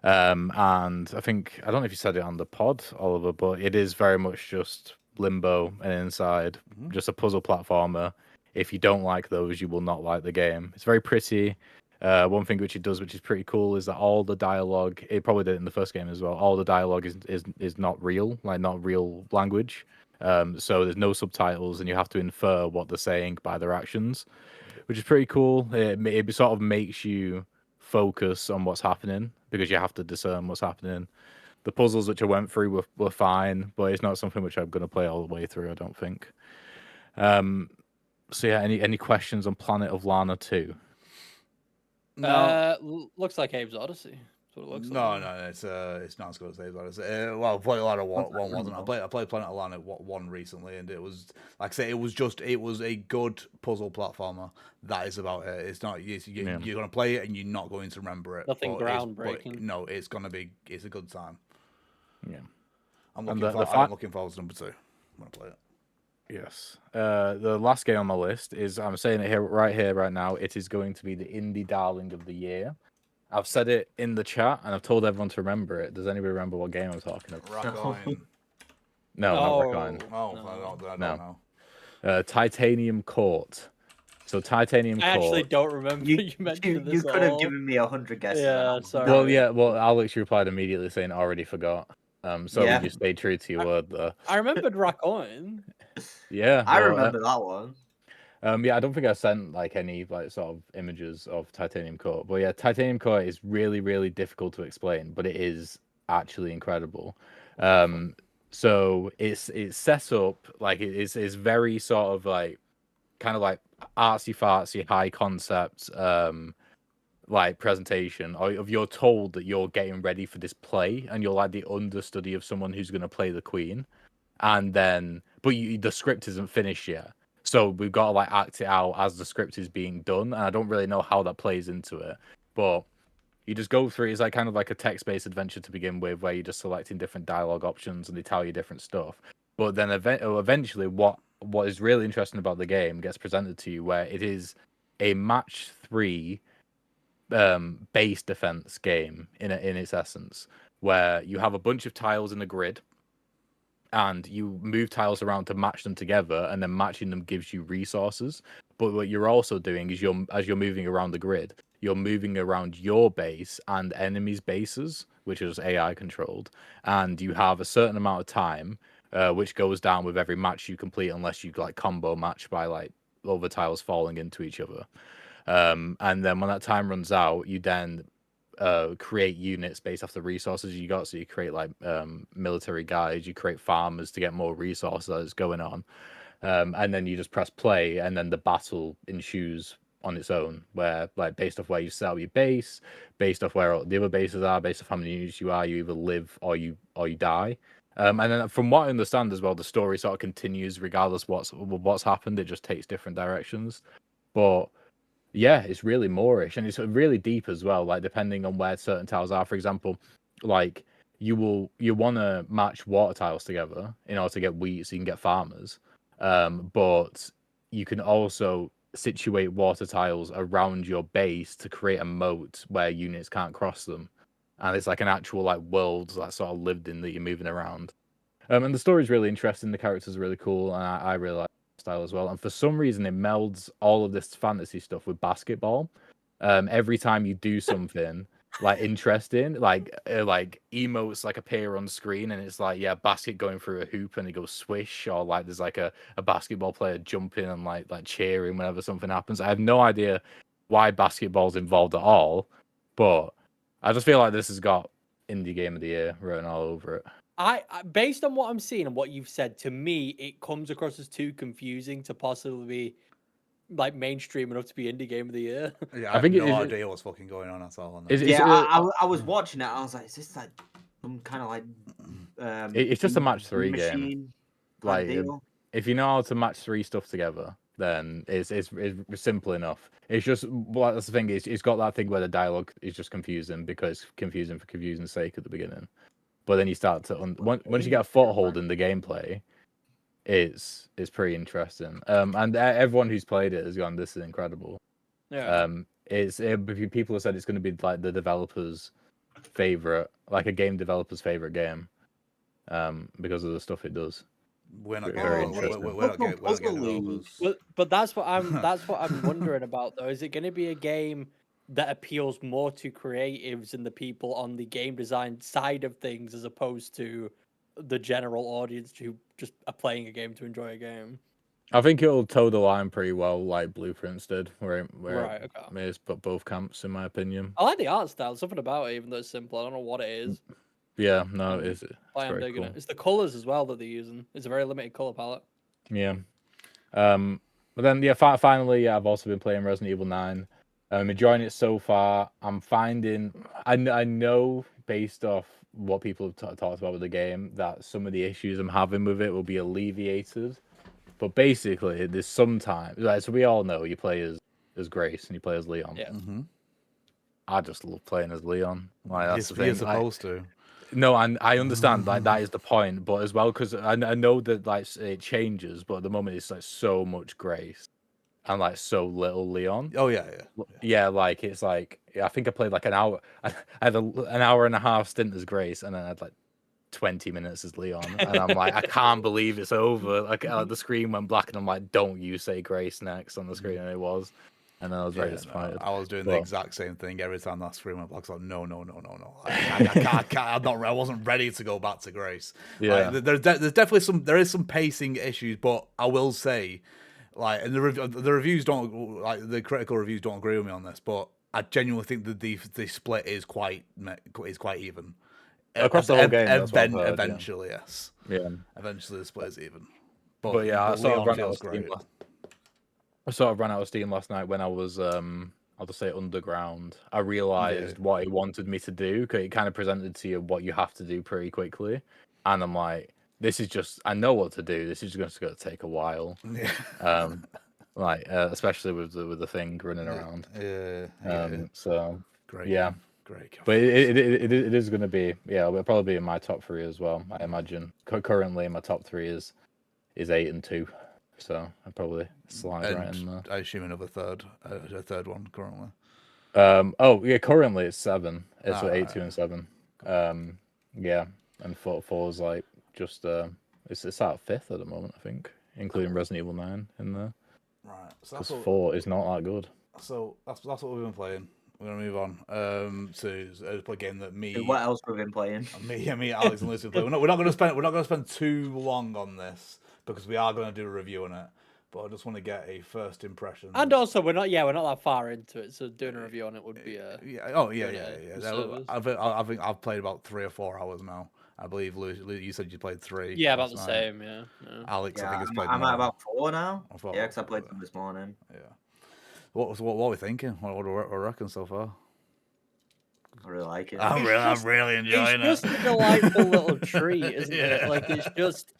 Speaker 2: And I don't know if you said it on the pod, Oliver, but it is very much just Limbo and Inside, just a puzzle platformer. If you don't like those, you will not like the game. It's very pretty. One thing which it does, which is pretty cool, is that all the dialogue, it probably did it in the first game as well, all the dialogue is not real, like not real language. So there's no subtitles, and you have to infer what they're saying by their actions, which is pretty cool. It sort of makes you focus on what's happening because you have to discern what's happening. The puzzles which I went through were fine, but it's not something which I'm going to play all the way through, I don't think. So yeah, any questions on Planet of Lana 2?
Speaker 1: No.
Speaker 5: Looks like Abe's Odyssey. That's what it looks
Speaker 1: No,
Speaker 5: like.
Speaker 1: no, it's not as good as Dave's Odyssey. Well, Planet of Lana one wasn't. I played Planet of Lana one recently, and it was, like I say, it was a good puzzle platformer. That is about it. It's not you're gonna play it and you're not going to remember it.
Speaker 5: Nothing
Speaker 1: but
Speaker 5: groundbreaking.
Speaker 1: No, it's a good time.
Speaker 2: Yeah,
Speaker 1: I'm
Speaker 2: And
Speaker 1: looking forward to number 2. I'm gonna play it.
Speaker 2: Yes. The last game on my list is, I'm saying it right now, it is going to be the indie darling of the year. I've said it in the chat, and I've told everyone to remember it. Does anybody remember what game I'm talking about?
Speaker 1: Rockline.
Speaker 2: No, not Rockline.
Speaker 1: I don't
Speaker 2: No.
Speaker 1: know.
Speaker 2: Titanium Court. So Titanium
Speaker 5: I actually
Speaker 2: Court.
Speaker 5: don't remember you mentioned this.
Speaker 3: You could have given me 100 guesses.
Speaker 5: Yeah, sorry.
Speaker 2: Well, Alex replied immediately saying, already forgot. So
Speaker 3: Yeah.
Speaker 2: you stayed true to your word, though.
Speaker 5: I remembered Rockline.
Speaker 2: Yeah.
Speaker 3: I remember that one.
Speaker 2: Yeah, I don't think I sent any sort of images of Titanium Core, but yeah, Titanium Core is really, really difficult to explain, but it is actually incredible. So it's set up it's very sort of kind of artsy fartsy high concept presentation, or if you're told that you're getting ready for this play and you're like the understudy of someone who's going to play the queen, and then the script isn't finished yet. So we've got to act it out as the script is being done, and I don't really know how that plays into it. But you just go through. It's kind of like a text-based adventure to begin with, where you're just selecting different dialogue options, and they tell you different stuff. But then eventually, what is really interesting about the game gets presented to you, where it is a match 3 base defense game in its essence, where you have a bunch of tiles in a grid, and you move tiles around to match them together, and then matching them gives you resources. But what you're also doing is as you're moving around the grid, you're moving around your base and enemies' bases, which is AI controlled, and you have a certain amount of time, which goes down with every match you complete, unless you combo match by other tiles falling into each other. And then when that time runs out, you then create units based off the resources you got. So you create military guys, you create farmers to get more resources as it's going on, and then you just press play, and then the battle ensues on its own, where based off where you set up your base, based off where the other bases are, based off how many units you are, you either live or you die. And then from what I understand as well, the story sort of continues regardless what's happened. It just takes different directions, but yeah, it's really Moorish, and it's really deep as well. Depending on where certain tiles are, for example, you want to match water tiles together in order to get wheat, so you can get farmers. But you can also situate water tiles around your base to create a moat where units can't cross them, and it's an actual world that sort of lived in that you're moving around. And the story's really interesting. The characters are really cool, and I really like style as well. And for some reason, it melds all of this fantasy stuff with basketball. Every time you do something interesting, emotes appear on screen, and it's basket going through a hoop, and it goes swish, or there's a basketball player jumping and cheering whenever something happens. I have no idea why basketball's involved at all, but I just feel like this has got indie game of the year written all over it.
Speaker 5: based on what I'm seeing and what you've said, to me, it comes across as too confusing to possibly be like mainstream enough to be indie game of the year.
Speaker 1: Yeah,
Speaker 2: I
Speaker 1: I
Speaker 2: think
Speaker 1: have
Speaker 2: it
Speaker 1: no
Speaker 2: is.
Speaker 1: idea what's fucking going on. That's all I know.
Speaker 2: It's,
Speaker 3: Yeah, I was watching it. I was like, is this like some kind of like
Speaker 2: it's just a match 3 game.
Speaker 3: machine
Speaker 2: Like,
Speaker 3: deal?
Speaker 2: if you know how to match 3 stuff together, then it's simple enough. It's just, well, that's the thing. It's got that thing where the dialogue is just confusing because confusing for confusing's sake at the beginning. But then you start to once you get a foothold in the gameplay, it's pretty interesting. And everyone who's played it has gone, this is incredible.
Speaker 5: Yeah.
Speaker 2: People have said it's going to be like the developer's favorite, like a game developer's favorite game, because of the stuff it does.
Speaker 1: We're not
Speaker 2: Very
Speaker 1: getting,
Speaker 2: interesting.
Speaker 1: we're not getting developers.
Speaker 5: But that's what I'm wondering about though. Is it going to be a game that appeals more to creatives and the people on the game design side of things as opposed to the general audience who just are playing a game to enjoy a game?
Speaker 2: I think it'll toe the line pretty well, like Blueprints did, where
Speaker 5: Right,
Speaker 2: it
Speaker 5: okay.
Speaker 2: may put both camps, in my opinion.
Speaker 5: I like the art style. Something about it, even though it's simple. I don't know what it is.
Speaker 2: Yeah, no, it's
Speaker 5: I'm
Speaker 2: very
Speaker 5: digging
Speaker 2: cool.
Speaker 5: it. It's the colors as well that they're using. It's a very limited color palette.
Speaker 2: Yeah. But then, yeah, finally, I've also been playing Resident Evil 9. I'm enjoying it so far. I'm finding, I know based off what people have talked about with the game, that some of the issues I'm having with it will be alleviated. But basically, there's sometimes, like, so we all know you play as Grace and you play as Leon.
Speaker 5: Yeah.
Speaker 1: Mm-hmm.
Speaker 2: I just love playing as Leon. Like, that's the thing.
Speaker 1: You're supposed to.
Speaker 2: No, and I understand, like, that is the point, but as well, because I know that, like, it changes, but at the moment it's like so much Grace and like so little Leon.
Speaker 1: Oh yeah.
Speaker 2: Yeah, like it's like, I think I played like an hour. I had an hour and a half stint as Grace, and then I had like 20 minutes as Leon, and I'm like, I can't believe it's over. Like, the screen went black, and I'm like, don't you say Grace next on the screen, and it was. And then I was very disappointed.
Speaker 1: No, I was doing the exact same thing every time that screen went black. I was like, no. I can't. I wasn't ready to go back to Grace.
Speaker 2: Yeah.
Speaker 1: Like, there's definitely there is some pacing issues, but I will say, like, and the reviews don't, like, the critical reviews don't agree with me on this, but I genuinely think that the split is quite even
Speaker 2: Across the whole game. That's what I've heard,
Speaker 1: eventually, yes.
Speaker 2: Yeah.
Speaker 1: Eventually, the split is even.
Speaker 2: But yeah, I sort of
Speaker 1: Leon
Speaker 2: ran out of
Speaker 1: feels great.
Speaker 2: steam. I sort of ran out of steam last night when I was, I'll just say underground. I realized what he wanted me to do, because it kind of presented to you what you have to do pretty quickly, and I'm like, this is just, I know what to do. This is just going to take a while.
Speaker 1: Yeah.
Speaker 2: Like, especially with the thing running around.
Speaker 1: Yeah.
Speaker 2: So
Speaker 1: Great.
Speaker 2: yeah.
Speaker 1: Great.
Speaker 2: But it is going to be, yeah, it'll probably be in my top 3 as well, I imagine. Currently, my top 3 is 8 and 2. So I probably slide right in there.
Speaker 1: I assume another a third one currently.
Speaker 2: Oh yeah, currently it's 7. It's 8,
Speaker 1: right.
Speaker 2: 2, and 7. Yeah, and 4 is like just it's at 5th at the moment, I think, including Resident Evil 9 in there.
Speaker 1: Right. So
Speaker 2: Because 4 is not that good.
Speaker 1: So that's what we've been playing. We're gonna move on to a game that
Speaker 3: What else we've been playing?
Speaker 1: me, Alex, and Lucy have played. We're not gonna spend too long on this because we are gonna do a review on it. But I just want to get a first impression.
Speaker 5: And also, we're not that far into it, so doing a review on it would be
Speaker 1: yeah. I think I've played about 3 or 4 hours now. I believe you said you played 3.
Speaker 5: Yeah, about the same. Yeah.
Speaker 1: Alex, I think has played.
Speaker 3: I'm
Speaker 1: more.
Speaker 3: at about 4 now.
Speaker 1: I
Speaker 3: Yeah, because I played them this morning.
Speaker 1: Yeah. What are we thinking? What do we reckon so far?
Speaker 3: I really like it.
Speaker 1: I'm really enjoying it.
Speaker 5: It's just a delightful little treat, isn't it? Like, it's just.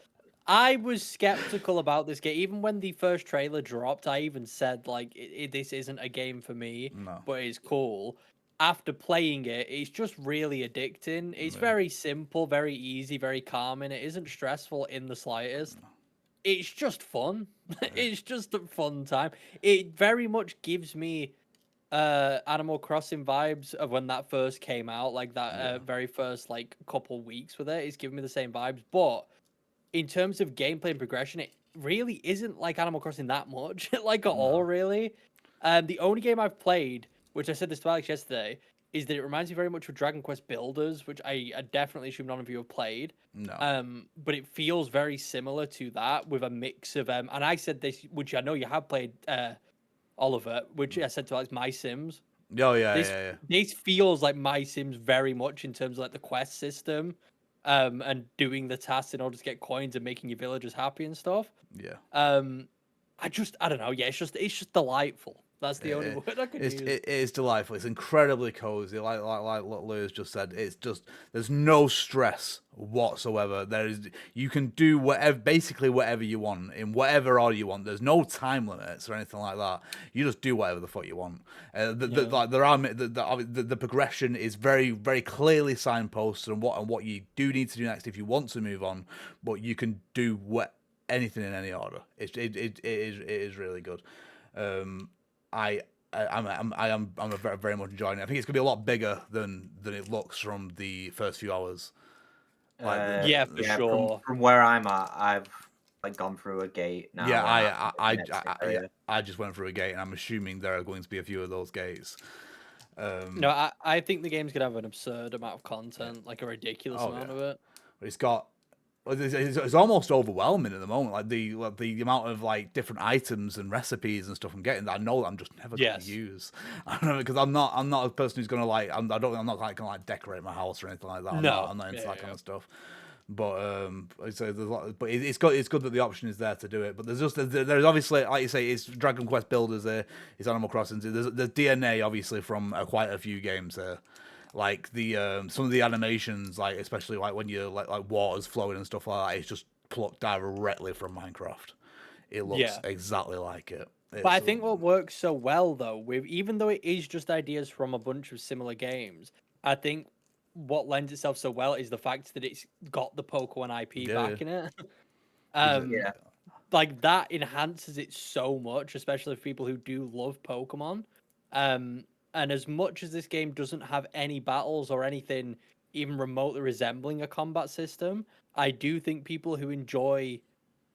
Speaker 5: I was skeptical about this game. Even when the first trailer dropped, I even said, like, this isn't a game for me, but it's cool. After playing it, it's just really addicting. It's very simple, very easy, very calming. It isn't stressful in the slightest. It's just fun. It's just a fun time. It very much gives me Animal Crossing vibes of when that first came out, like that very first like couple weeks with it. It's giving me the same vibes, but in terms of gameplay and progression, it really isn't like Animal Crossing that much, like at all, really. The only game I've played, which I said this to Alex yesterday, is that it reminds me very much of Dragon Quest Builders, which I definitely assume none of you have played.
Speaker 1: No.
Speaker 5: But it feels very similar to that with a mix of and I said this, which I know you have played, Oliver, which I said to Alex, My Sims.
Speaker 1: Oh yeah.
Speaker 5: This feels like My Sims very much in terms of like the quest system. and doing the tasks in order to get coins and making your villagers happy and stuff.
Speaker 1: Yeah.
Speaker 5: I don't know. Yeah, it's just delightful. That's the only word I could use.
Speaker 1: It is delightful. It's incredibly cozy. Like what Lewis just said. It's just there's no stress whatsoever. You can do basically whatever you want in whatever order you want. There's no time limits or anything like that. You just do whatever the fuck you want. The progression is very very clearly signposted and what you do need to do next if you want to move on. But you can do anything in any order. It is really good. I'm very, very much enjoying it. I think it's gonna be a lot bigger than it looks from the first few hours.
Speaker 5: Yeah, for sure.
Speaker 3: From where I'm at, I've gone through a gate now.
Speaker 1: Yeah, I just went through a gate, and I'm assuming there are going to be a few of those gates.
Speaker 5: No, I think the game's gonna have an absurd amount of content, like a ridiculous amount of it.
Speaker 1: It's got. It's almost overwhelming at the moment, like the amount of different items and recipes and stuff I'm getting that I know that I'm just never going to use. I don't know, because I'm not a person who's gonna I'm not gonna decorate my house or anything like that. I'm not into that kind of stuff. But so there's a lot, but it's good that the option is there to do it. But there's obviously, like you say, it's Dragon Quest Builders there, it's Animal Crossing. There's DNA obviously from quite a few games there. Like some of the animations, especially when you like water's flowing and stuff like that, it's just plucked directly from Minecraft. It looks exactly like it.
Speaker 5: But I think what works so well though, even though it is just ideas from a bunch of similar games, I think what lends itself so well is the fact that it's got the Pokemon IP back in it. Like that enhances it so much, especially for people who do love Pokemon. And as much as this game doesn't have any battles or anything even remotely resembling a combat system, I do think people who enjoy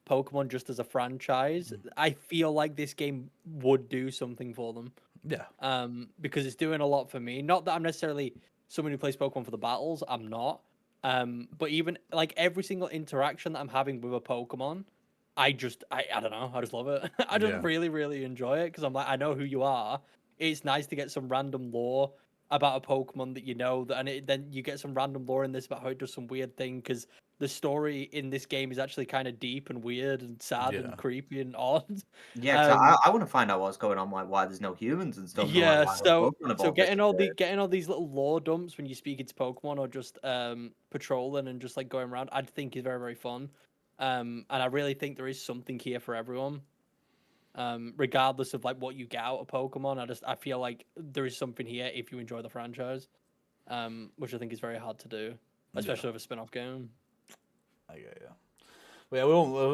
Speaker 5: Pokemon just as a franchise, I feel like this game would do something for them.
Speaker 1: Yeah.
Speaker 5: Because it's doing a lot for me. Not that I'm necessarily someone who plays Pokemon for the battles. I'm not. But even every single interaction that I'm having with a Pokemon, I don't know. I just love it. I just really, really enjoy it because I'm I know who you are. It's nice to get some random lore about a Pokemon that you know, then you get some random lore in this about how it does some weird thing, because the story in this game is actually kind of deep and weird and sad and creepy and odd.
Speaker 3: Yeah, I want to find out what's going on, why there's no humans and stuff.
Speaker 5: Yeah, so getting all these little lore dumps when you speak into Pokemon or just patrolling and just going around, I think is very, very fun. And I really think there is something here for everyone. Regardless of what you get out of Pokemon, I feel like there is something here if you enjoy the franchise, which I think is very hard to do, especially with a spin-off game.
Speaker 1: I get you. But yeah, we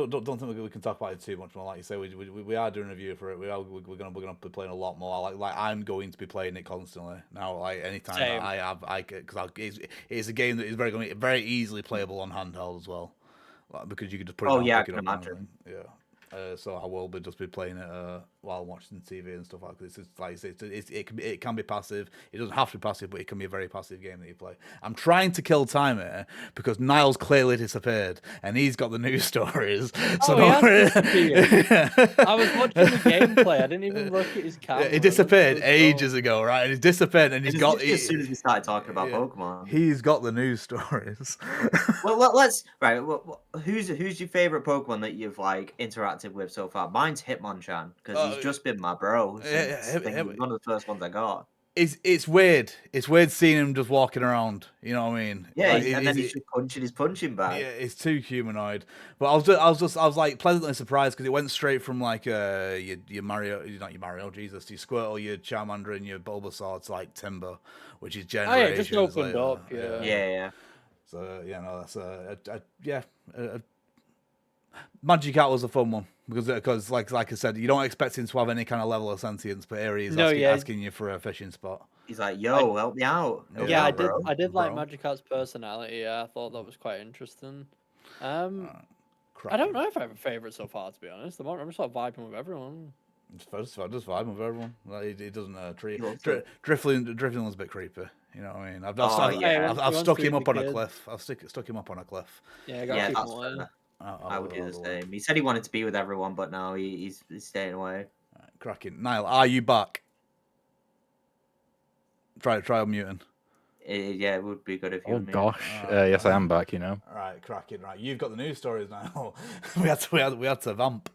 Speaker 1: don't think we can talk about it too much more. Like you say, we are doing a review for it. We're gonna be playing a lot more. Like I'm going to be playing it constantly now. Anytime that I because it's a game that is very easily playable on handheld as well, because you can just put it down, pick it up.
Speaker 3: Imagine.
Speaker 1: Yeah. So I will just be playing it while watching TV and stuff like this. It can be passive. It doesn't have to be passive, but it can be a very passive game that you play. I'm trying to kill time here because Niall's clearly disappeared and he's got the news stories. So
Speaker 5: he has disappeared. I was watching the gameplay. I didn't even look at his camera.
Speaker 1: He disappeared ages ago, right? And he's disappeared, and he's got
Speaker 3: as soon as we started talking about Pokemon.
Speaker 1: He's got the news stories.
Speaker 3: Well, let's who's your favorite Pokemon that you've interacted with so far? Mine's Hitmonchan because he's just been my bro. One of the first ones I got.
Speaker 1: It's weird. It's weird seeing him just walking around. You know what I mean?
Speaker 3: Yeah, and then he's just punching his punching bag.
Speaker 1: Yeah, it's too humanoid. But I was pleasantly surprised because it went straight from your Mario, not your Mario, Jesus, your Squirtle, your Charmander, and your Bulbasaur to Timber, which is generations.
Speaker 5: Oh yeah, just opened up.
Speaker 3: Yeah.
Speaker 1: So that's Magikarp was a fun one because like I said, you don't expect him to have any kind of level of sentience, but here he is asking you for a fishing spot.
Speaker 3: He's like, "Yo, help me out."
Speaker 5: I did like Magikarp's personality. Yeah, I thought that was quite interesting. I don't know if I have a favorite so far, to be honest. I'm just vibing with everyone.
Speaker 1: Just vibing with everyone. He doesn't treat Drifloon was a bit creepy. You know what I mean? I've stuck him up on a cliff. I've stuck him up on a cliff.
Speaker 5: Yeah, I got to keep him away.
Speaker 3: I would do the same. He said he wanted to be with everyone, but now he's staying away.
Speaker 1: Right, cracking. Niall, are you back? Try unmuting.
Speaker 3: Yeah, it would be good if you.
Speaker 2: Oh
Speaker 3: and me.
Speaker 2: gosh, yes, I am back. You know.
Speaker 1: All right, cracking. Right, you've got the news stories now. we had to vamp.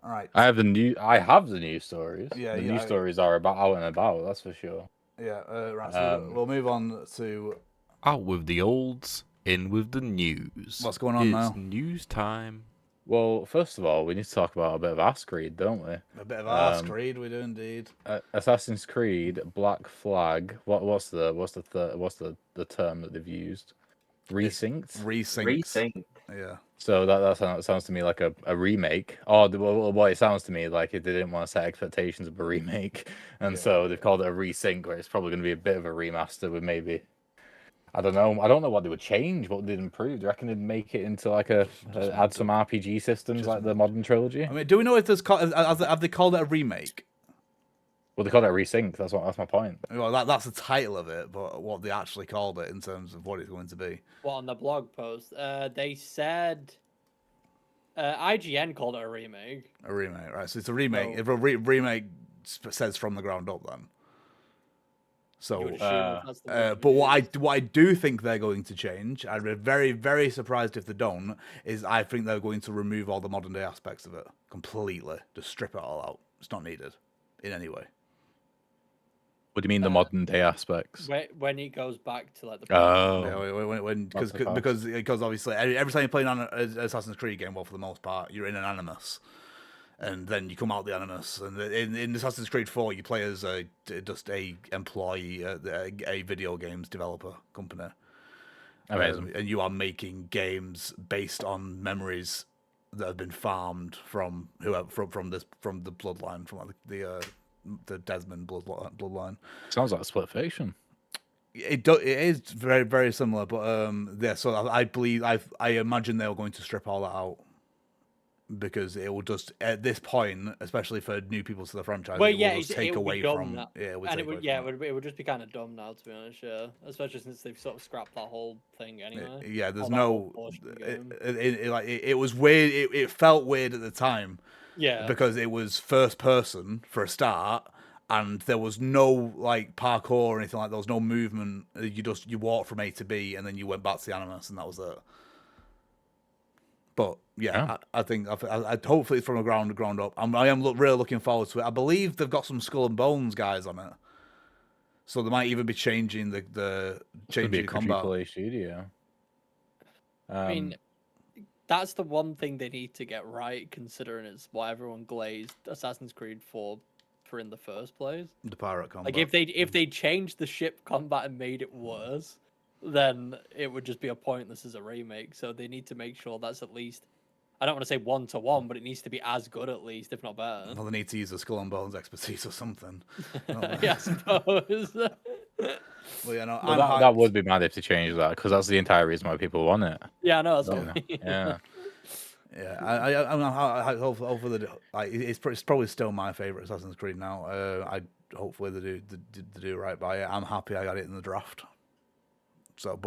Speaker 1: All right.
Speaker 2: I have the news stories.
Speaker 1: Yeah,
Speaker 2: the
Speaker 1: yeah,
Speaker 2: news stories are about out and about. That's for sure.
Speaker 1: Yeah. Right. So we'll move on to
Speaker 4: Out with the olds, in with the news.
Speaker 1: What's going on
Speaker 4: it's
Speaker 1: now?
Speaker 4: News time.
Speaker 2: Well, first of all, we need to talk about a bit of Ass Creed, don't we?
Speaker 1: a bit of Ask Creed. We do indeed.
Speaker 2: Assassin's Creed Black Flag. What's the term that they've used? Resynced.
Speaker 3: Resync.
Speaker 1: Yeah.
Speaker 2: So that sounds to me like a remake. Oh, well, it sounds to me like if they didn't want to set expectations of a remake, and so they've called it a resync, where it's probably going to be a bit of a remaster with maybe. I don't know what they would change, what they'd improve. Do you reckon they'd make it into like add some RPG systems like the modern trilogy?
Speaker 1: I mean, do we know if there's have they called it a remake?
Speaker 2: Well, they call it a resync. That's my point.
Speaker 1: Well, that's the title of it, but what they actually called it in terms of what it's going to be.
Speaker 5: Well, on the blog post, they said IGN called it a remake.
Speaker 1: A remake, right? So it's a remake.
Speaker 5: Oh.
Speaker 1: If a remake says from the ground up, then.
Speaker 5: You would
Speaker 1: So,
Speaker 5: assume that's the word
Speaker 1: but
Speaker 5: we
Speaker 1: what I
Speaker 5: use.
Speaker 1: do think they're going to change, I'd be very, very surprised if they don't, is I think they're going to remove all the modern day aspects of it completely. Just strip it all out. It's not needed in any way.
Speaker 2: What do you mean the modern day aspects?
Speaker 5: When it goes back to like the
Speaker 2: Oh,
Speaker 1: Because obviously every time you're playing on an Assassin's Creed game, well, for the most part, you're in an Animus. And then you come out the Animus, and in Assassin's Creed 4, you play as just a employee at a video games developer company.
Speaker 2: amazing.
Speaker 1: And you are making games based on memories that have been farmed from whoever from the bloodline, from like the Desmond bloodline.
Speaker 2: Sounds like a split fiction.
Speaker 1: It is very, very similar, but yeah. So I believe I imagine they are going to strip all that out. Because it will just at this point, especially for new people to the franchise,
Speaker 5: Well,
Speaker 1: it
Speaker 5: yeah,
Speaker 1: will just
Speaker 5: it
Speaker 1: take
Speaker 5: would
Speaker 1: away
Speaker 5: be dumb
Speaker 1: from
Speaker 5: now.
Speaker 1: it would
Speaker 5: And
Speaker 1: take
Speaker 5: it would,
Speaker 1: away
Speaker 5: yeah,
Speaker 1: from
Speaker 5: it would just be kind of dumb now, to be honest. Yeah, especially since they've sort of scrapped that whole thing anyway.
Speaker 1: Yeah, there's
Speaker 5: Or that whole
Speaker 1: no
Speaker 5: portion of the game.
Speaker 1: it was weird. It felt weird at the time
Speaker 5: Yeah,
Speaker 1: because it was first person for a start, and there was no like parkour or anything like that. There was no movement. You walked from A to B, and then you went back to the Animus, and that was it. But yeah, I think I hopefully it's from the ground up. I am really looking forward to it. I believe they've got some Skull and Bones guys on it, so they might even be changing the combat.
Speaker 2: AAA studio.
Speaker 5: I mean, that's the one thing they need to get right, considering it's what everyone glazed Assassin's Creed 4 for in the first place.
Speaker 1: The pirate combat.
Speaker 5: Like if they changed the ship combat and made it worse, then it would just be a pointless as a remake. So they need to make sure that's at least, I don't want to say 1-to-1, but it needs to be as good at least, if not better.
Speaker 1: Well, they need to use the Skull and Bones expertise or something.
Speaker 5: Yeah, I suppose.
Speaker 1: Well, yeah, no,
Speaker 2: that would be mad if they changed that, because that's the entire reason why people want it.
Speaker 5: Yeah, I know. That's what I mean.
Speaker 2: Yeah.
Speaker 1: Yeah, I hopefully it's probably still my favorite Assassin's Creed now. Hopefully they do right by it. I'm happy I got it in the draft. So,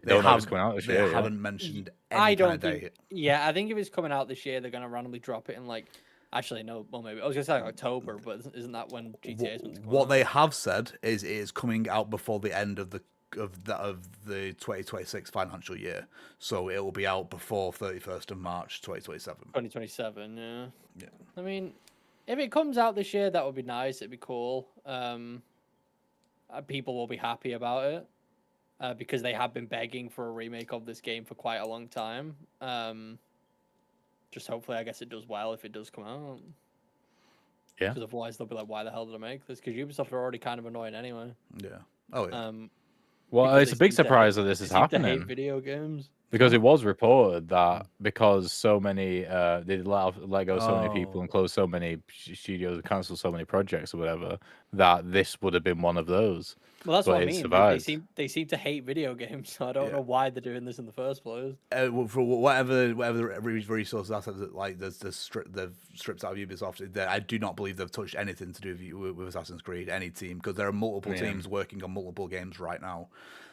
Speaker 1: they haven't mentioned any
Speaker 5: I don't
Speaker 1: kind of
Speaker 5: think.
Speaker 1: date.
Speaker 5: Yeah, I think if it's coming out this year, they're gonna randomly drop it in like. Actually, no. Well, maybe I was gonna say like October, but isn't that when GTA is meant to come
Speaker 1: What
Speaker 5: out?
Speaker 1: they have said is it is coming out before the end of the 2026 financial year, so it will be out before 31st of March 2027.
Speaker 5: 2027. Yeah.
Speaker 1: Yeah.
Speaker 5: I mean, if it comes out this year, that would be nice. It'd be cool. People will be happy about it. Because they have been begging for a remake of this game for quite a long time. Just hopefully, I guess it does well if it does come out.
Speaker 2: Yeah.
Speaker 5: Because otherwise, they'll be like, "Why the hell did I make this?" Because Ubisoft are already kind of annoying anyway.
Speaker 1: Yeah. Oh yeah.
Speaker 2: Well,
Speaker 5: Because
Speaker 2: it's a
Speaker 5: they
Speaker 2: big
Speaker 5: seem to
Speaker 2: surprise
Speaker 5: hate-
Speaker 2: that this
Speaker 5: they
Speaker 2: is
Speaker 5: seem to hate
Speaker 2: happening.
Speaker 5: video games.
Speaker 2: Because it was reported that because so many they let go so many people and closed so many studios and cancelled so many projects or whatever, that this would have been one of those.
Speaker 5: Well, that's
Speaker 2: But
Speaker 5: what I
Speaker 2: it
Speaker 5: mean. They
Speaker 2: survived.
Speaker 5: seem to hate video games, so I don't know why they're doing this in the first place.
Speaker 1: For whatever resources assets that like they've stripped out of Ubisoft, I do not believe they've touched anything to do with Assassin's Creed, any team, because there are multiple teams working on multiple games right now.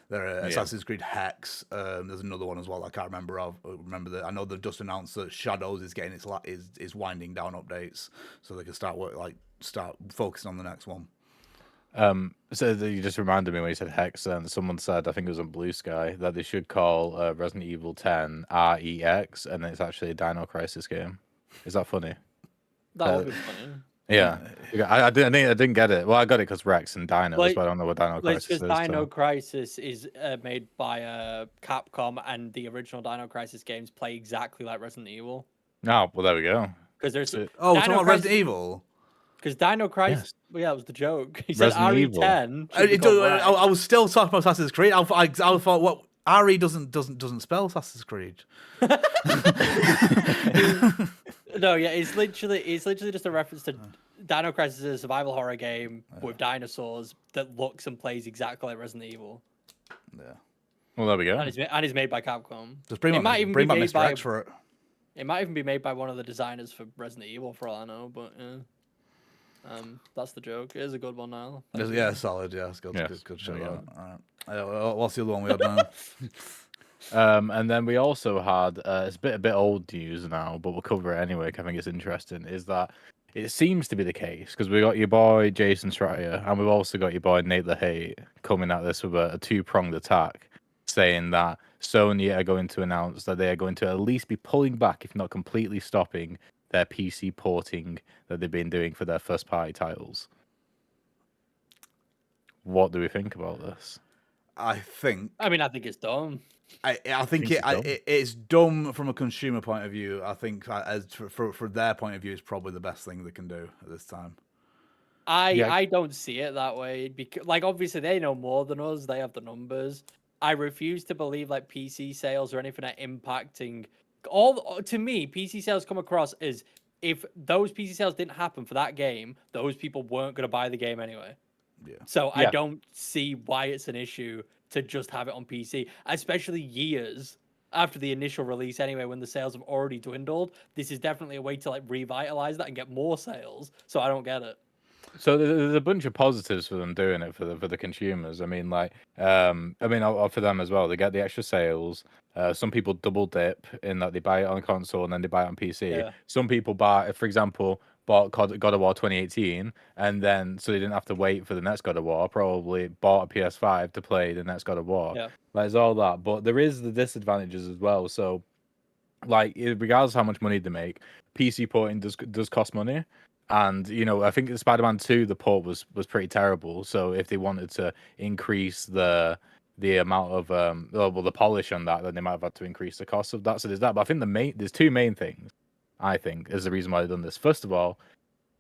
Speaker 1: There are Assassin's Creed Hex. There's another one as well I can't remember. I know they've just announced that Shadows is getting is winding down updates, so they can start focusing on the next one.
Speaker 2: You just reminded me when you said Hex, and someone said, I think it was on Blue Sky, that they should call Resident Evil 10 REX, and it's actually a Dino Crisis game. Is that funny?
Speaker 5: That would be funny.
Speaker 2: Yeah. I didn't get it. Well, I got it because Rex and Dinos,
Speaker 5: Like-
Speaker 2: but I don't know what Dino
Speaker 5: Well, it's
Speaker 2: Crisis
Speaker 5: because
Speaker 2: is.
Speaker 5: Dino Crisis is made by Capcom, and the original Dino Crisis games play exactly like Resident Evil.
Speaker 2: Oh, well, there we go.
Speaker 5: Because there's
Speaker 2: So-
Speaker 1: Oh,
Speaker 5: Dino
Speaker 1: talking about
Speaker 5: Crisis-
Speaker 1: Resident Evil.
Speaker 5: Because Dino Crisis,
Speaker 2: Yes.
Speaker 5: well, yeah, it was the joke. He said
Speaker 2: Resident Evil.
Speaker 5: RE10.
Speaker 1: I was still talking about Assassin's Creed. I thought what RE doesn't spell Assassin's Creed.
Speaker 5: No, yeah, it's literally just a reference to Dino Crisis is a survival horror game with dinosaurs that looks and plays exactly like Resident Evil,
Speaker 1: Yeah.
Speaker 2: Well, there we go.
Speaker 5: and it's made by Capcom.
Speaker 1: Just bring
Speaker 5: It
Speaker 1: back
Speaker 5: might even
Speaker 1: bring
Speaker 5: be
Speaker 1: back
Speaker 5: made
Speaker 1: Mr.
Speaker 5: by-
Speaker 1: X for it.
Speaker 5: It might even be made by one of the designers for Resident Evil, for all I know. But that's the joke. It is a good one now. Thank you.
Speaker 1: Yeah, solid. Yeah, it's good.
Speaker 2: Yes,
Speaker 1: Good
Speaker 2: there
Speaker 1: show.
Speaker 2: we go.
Speaker 1: All right. What's the other one we had now?
Speaker 2: And then we also had it's a bit old news now, but we'll cover it anyway. 'Cause I think it's interesting. Is that it seems to be the case because we got your boy Jason Schreier and we've also got your boy Nate the Hate coming at this with a two-pronged attack, saying that Sony are going to announce that they are going to at least be pulling back, if not completely stopping, their PC porting that they've been doing for their first-party titles. What do we think about this?
Speaker 1: I think
Speaker 5: I mean, I think it's dumb.
Speaker 1: I think
Speaker 2: Think it's dumb?
Speaker 1: it's dumb from a consumer point of view. I think as for their point of view, it's probably the best thing they can do at this time.
Speaker 2: Yeah.
Speaker 5: I don't see it that way because, like, obviously they know more than us. They have the numbers. I refuse to believe like PC sales or anything are impacting. To me, PC sales come across as if those PC sales didn't happen for that game, those people weren't going to buy the game anyway.
Speaker 1: Yeah.
Speaker 5: So I
Speaker 2: Yeah.
Speaker 5: don't see why it's an issue to just have it on PC, especially years after the initial release anyway, when the sales have already dwindled. This is definitely a way to like revitalize that and get more sales. So I don't get it.
Speaker 2: So there's a bunch of positives for them doing it for the consumers. I mean, like, for them as well. They get the extra sales. Some people double dip in that they buy it on console and then they buy it on PC.
Speaker 5: Yeah.
Speaker 2: Some people buy, for example, bought God of War 2018 and then so they didn't have to wait for the next God of War. Probably bought a PS5 to play the next God of War.
Speaker 5: Yeah.
Speaker 2: Like, it's all that, but there is the disadvantages as well. So, like, regardless of how much money they make, PC porting does cost money. And I think Spider-Man 2, the port was pretty terrible. So if they wanted to increase the amount of the polish on that, then they might have had to increase the cost of that. So there's that. But I think there's two main things. I think is the reason why they've done this. First of all,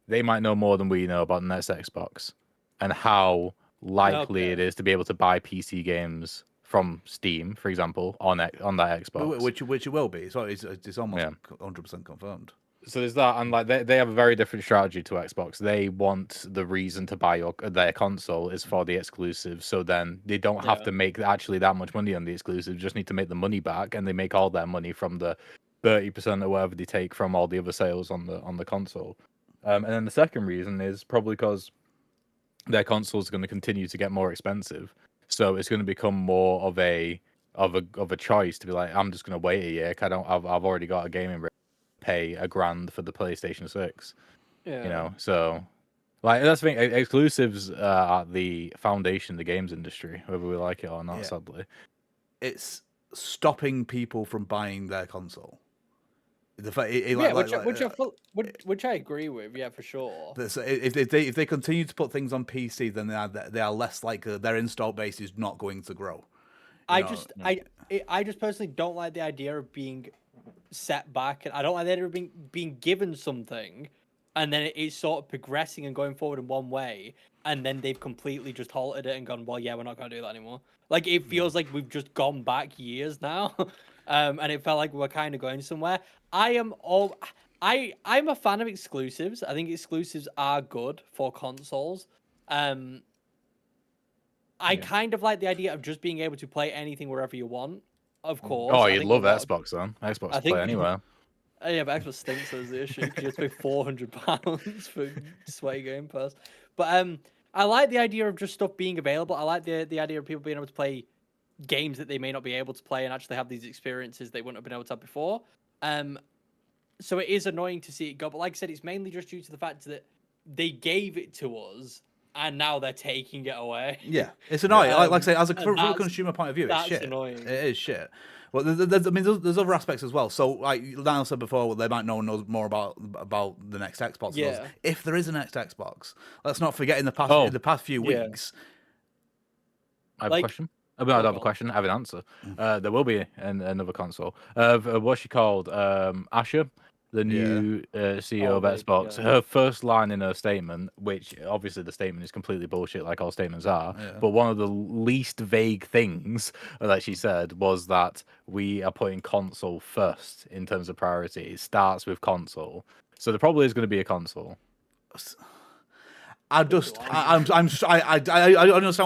Speaker 2: they might know more than we know about the next Xbox and how likely it is to be able to buy PC games from Steam, for example, on that Xbox.
Speaker 1: Which it will be. So it's almost 100% confirmed.
Speaker 2: So there's that, and like they have a very different strategy to Xbox. They want the reason to buy their console is for the exclusive. So then they don't have to make actually that much money on the exclusive. Just need to make the money back, and they make all their money from the 30% or whatever they take from all the other sales on the console. And then the second reason is probably because their console is going to continue to get more expensive. So it's going to become more of a choice to be like, I'm just going to wait a year. I've already got a gaming. Pay $1,000 for the PlayStation 6.
Speaker 5: Yeah.
Speaker 2: So like that's the thing. Exclusives are the foundation of the games industry, whether we like it or not.
Speaker 1: Yeah.
Speaker 2: Sadly,
Speaker 1: It's stopping people from buying their console.
Speaker 5: Which I agree with. Yeah, for sure.
Speaker 1: So if they continue to put things on PC, then they are less likely. Their install base is not going to grow.
Speaker 5: I just personally don't like the idea of being set back, and I don't like the idea of being given something, and then it's sort of progressing and going forward in one way, and then they've completely just halted it and gone, well, yeah, we're not going to do that anymore. Like it feels like we've just gone back years now, and it felt like we're kind of going somewhere. I'm a fan of exclusives. I think exclusives are good for consoles. I kind of like the idea of just being able to play anything wherever you want. Of course.
Speaker 2: Oh, you'd love Xbox then. Xbox play anywhere.
Speaker 5: Yeah, but Xbox stinks as the issue because you have to pay £400 for sweaty Game Pass. But I like the idea of just stuff being available. I like the idea of people being able to play games that they may not be able to play and actually have these experiences they wouldn't have been able to have before. So it is annoying to see it go. But like I said, it's mainly just due to the fact that they gave it to us and now they're taking it away.
Speaker 1: Yeah, it's annoying. Like I say,
Speaker 5: And
Speaker 1: from a
Speaker 5: that's-
Speaker 1: consumer point of view, it's
Speaker 5: that's
Speaker 1: shit.
Speaker 5: annoying.
Speaker 1: It is shit. Well, there's other aspects as well. So, like Daniel said before, they might know more about the next Xbox.
Speaker 5: Yeah.
Speaker 1: If there is a next Xbox, let's not forget in the past few
Speaker 5: Yeah.
Speaker 1: weeks.
Speaker 2: I have
Speaker 5: Like-
Speaker 2: a question. I mean, I don't have a
Speaker 5: God.
Speaker 2: question. I have an answer. There will be another console. What's she called? Asher, the new CEO of
Speaker 5: Oh,
Speaker 2: Xbox.
Speaker 5: yeah.
Speaker 2: Her first line in her statement, which obviously the statement is completely bullshit, like all statements are,
Speaker 1: Yeah.
Speaker 2: but one of the least vague things that she said was that we are putting console first in terms of priority. It starts with console, so there probably is going to be a console.
Speaker 1: I understand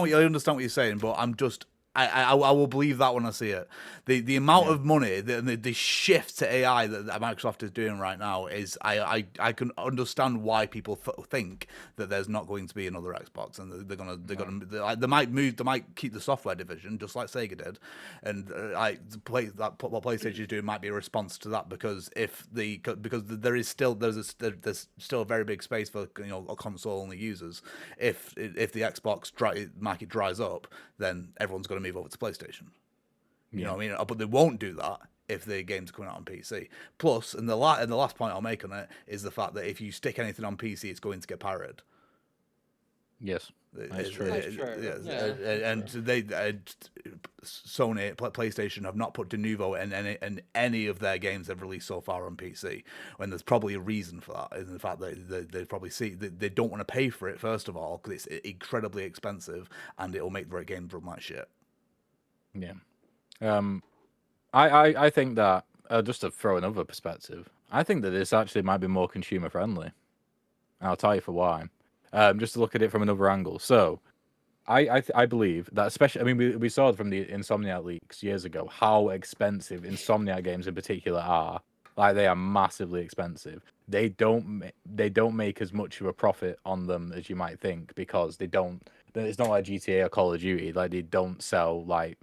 Speaker 1: what you're saying, but I will believe that when I see it. The amount of money, the shift to AI that Microsoft is doing right now is I can understand why people think that there's not going to be another Xbox, and they might keep the software division just like Sega did, and what PlayStation is doing might be a response to that because there's still a very big space for console only users. If the Xbox market dries up, then everyone's going to move over to PlayStation. You know what I mean? But they won't do that if the games are coming out on PC. Plus, and the last point I'll make on it is the fact that if you stick anything on PC, it's going to get pirated.
Speaker 2: Yes, that's true.
Speaker 5: That's true.
Speaker 1: Yes,
Speaker 5: Yeah,
Speaker 1: and they Sony, PlayStation have not put de novo in any of their games they've released so far on PC. When there's probably a reason for that, in the fact that they probably see they don't want to pay for it first of all because it's incredibly expensive and it'll make the games run like shit.
Speaker 2: Yeah. I think that just to throw another perspective, I think that this actually might be more consumer friendly. And I'll tell you for why. Just to look at it from another angle. So, I believe that especially, I mean, we saw from the Insomniac leaks years ago how expensive Insomniac games in particular are. Like they are massively expensive. They don't make as much of a profit on them as you might think because they don't. It's not like GTA or Call of Duty. Like they don't sell like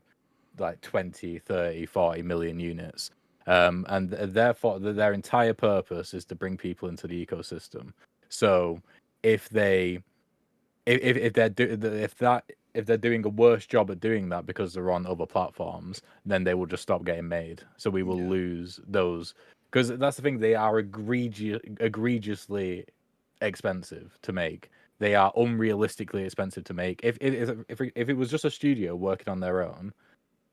Speaker 2: 20, 30, 40 million units. And therefore their entire purpose is to bring people into the ecosystem. So if they're doing a worse job at doing that because they're on other platforms, then they will just stop getting made. So we will lose those because that's the thing. They are egregiously expensive to make. They are unrealistically expensive to make. If it was just a studio working on their own,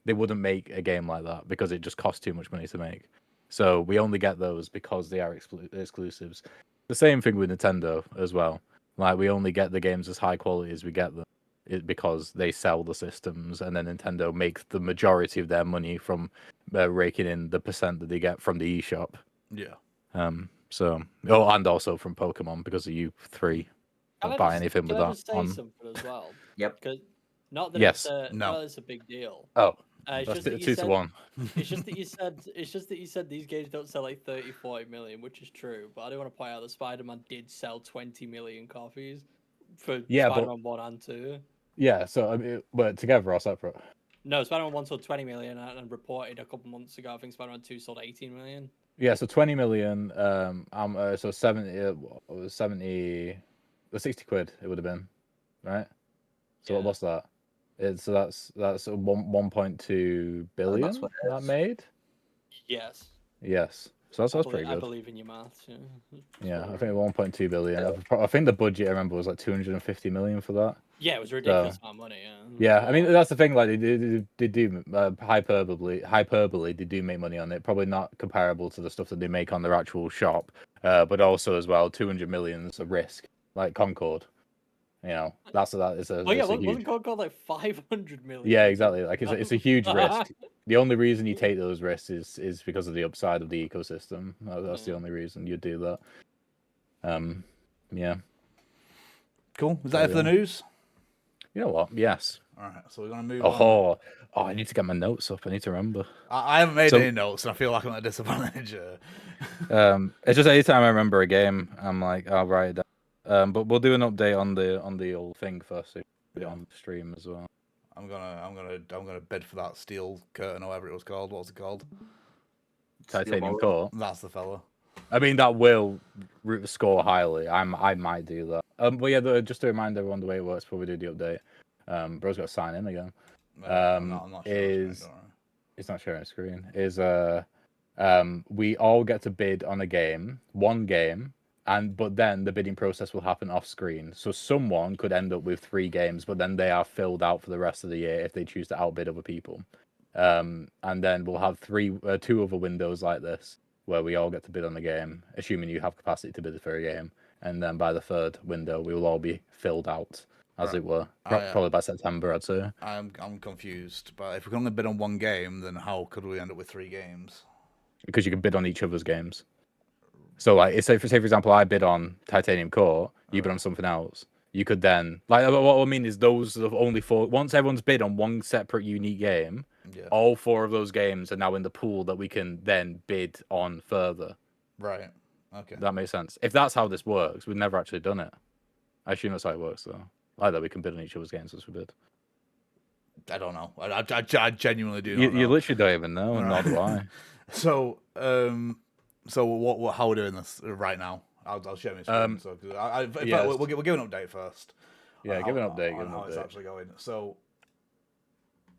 Speaker 2: they wouldn't make a game like that because it just costs too much money to make. So we only get those because they are exclusives. The same thing with Nintendo as well. Like we only get the games as high quality as we get them because they sell the systems, and then Nintendo makes the majority of their money from raking in the percent that they get from the eShop.
Speaker 1: Yeah.
Speaker 2: So, and also from Pokemon because of you three don't buy anything with
Speaker 5: Can I
Speaker 2: that
Speaker 5: just say
Speaker 2: on.
Speaker 5: something as well?
Speaker 3: Yep.
Speaker 5: Because not that
Speaker 2: Yes.
Speaker 5: not that it's a big deal.
Speaker 2: Oh,
Speaker 5: It's
Speaker 2: that's
Speaker 5: just that you
Speaker 2: 2 to
Speaker 5: said-
Speaker 2: 1.
Speaker 5: It's just that you said these games don't sell like 30, 40 million, which is true. But I do want to point out that Spider-Man did sell 20 million copies for Spider-Man 1 and 2.
Speaker 2: Yeah, so I mean, but together or separate?
Speaker 5: No, Spider-Man 1 sold 20 million and reported a couple months ago. I think Spider-Man 2 sold 18 million.
Speaker 2: Yeah, so 20 million. So 70, 60 quid. It would have been, right? So
Speaker 5: Yeah.
Speaker 2: what's that? So that's 1.2 billion
Speaker 3: that's what it
Speaker 2: that
Speaker 3: is.
Speaker 2: made.
Speaker 5: Yes.
Speaker 2: Yes, so that's pretty
Speaker 5: I
Speaker 2: good.
Speaker 5: believe in your maths. Yeah,
Speaker 2: Yeah, I think 1.2 billion. I think the budget I remember was like 250 million for that.
Speaker 5: Yeah, it was a ridiculous amount of money.
Speaker 2: Yeah, I mean that's the thing. Like they do hyperbole. They do make money on it. Probably not comparable to the stuff that they make on their actual shop, but also as well 200 million is a risk. Like Concord, you know, that is a.
Speaker 5: Oh yeah,
Speaker 2: it's a
Speaker 5: wasn't
Speaker 2: huge...
Speaker 5: Concord like 500 million?
Speaker 2: Yeah, exactly. Like it's a huge risk. The only reason you take those risks is because of the upside of the ecosystem. That's the only reason you do that. Yeah.
Speaker 1: Cool. Is that it for the news?
Speaker 2: You know what? Yes.
Speaker 1: All right, so we're gonna move on.
Speaker 2: Oh, I need to get my notes up. I need to remember.
Speaker 1: I haven't made any notes, and I feel like I'm at a disadvantage.
Speaker 2: It's just anytime I remember a game, I'm like, I'll write it down. But we'll do an update on the old thing first. So put it on the stream as well.
Speaker 1: I'm gonna bid for that steel curtain or whatever it was called. What was it called?
Speaker 2: Titanium Core.
Speaker 1: That's the fella.
Speaker 2: I mean, that will score highly. I might do that. But yeah, just to remind everyone the way it works before we do the update. Bro's got to sign in again.
Speaker 1: I'm not sure.
Speaker 2: It's not sharing screen. We all get to bid on a game, one game, but then the bidding process will happen off screen. So someone could end up with 3 games, but then they are filled out for the rest of the year if they choose to outbid other people. And then we'll have 2 other windows like this where we all get to bid on the game, assuming you have capacity to bid for a game. And then by the 3rd window, we will all be filled out, as it were. Probably by September, I'd say.
Speaker 1: I'm confused. But if we can only bid on one game, then how could we end up with 3 games?
Speaker 2: Because you can bid on each other's games. So, like, say for example, I bid on Titanium Court, you bid on something else. You could then, like, what I mean is those are only 4. Once everyone's bid on one separate unique game, all 4 of those games are now in the pool that we can then bid on further.
Speaker 1: Right. Okay.
Speaker 2: That makes sense. If that's how this works, we've never actually done it. I assume that's how it works, though. Like that, we can bid on each other's games as we bid.
Speaker 1: I don't know. I genuinely do not know.
Speaker 2: You literally don't even know, and nor do I.
Speaker 1: So, what? How we're doing this right now? I'll share my screen. We'll give an update first.
Speaker 2: Yeah, give an update.
Speaker 1: How it's actually going. So,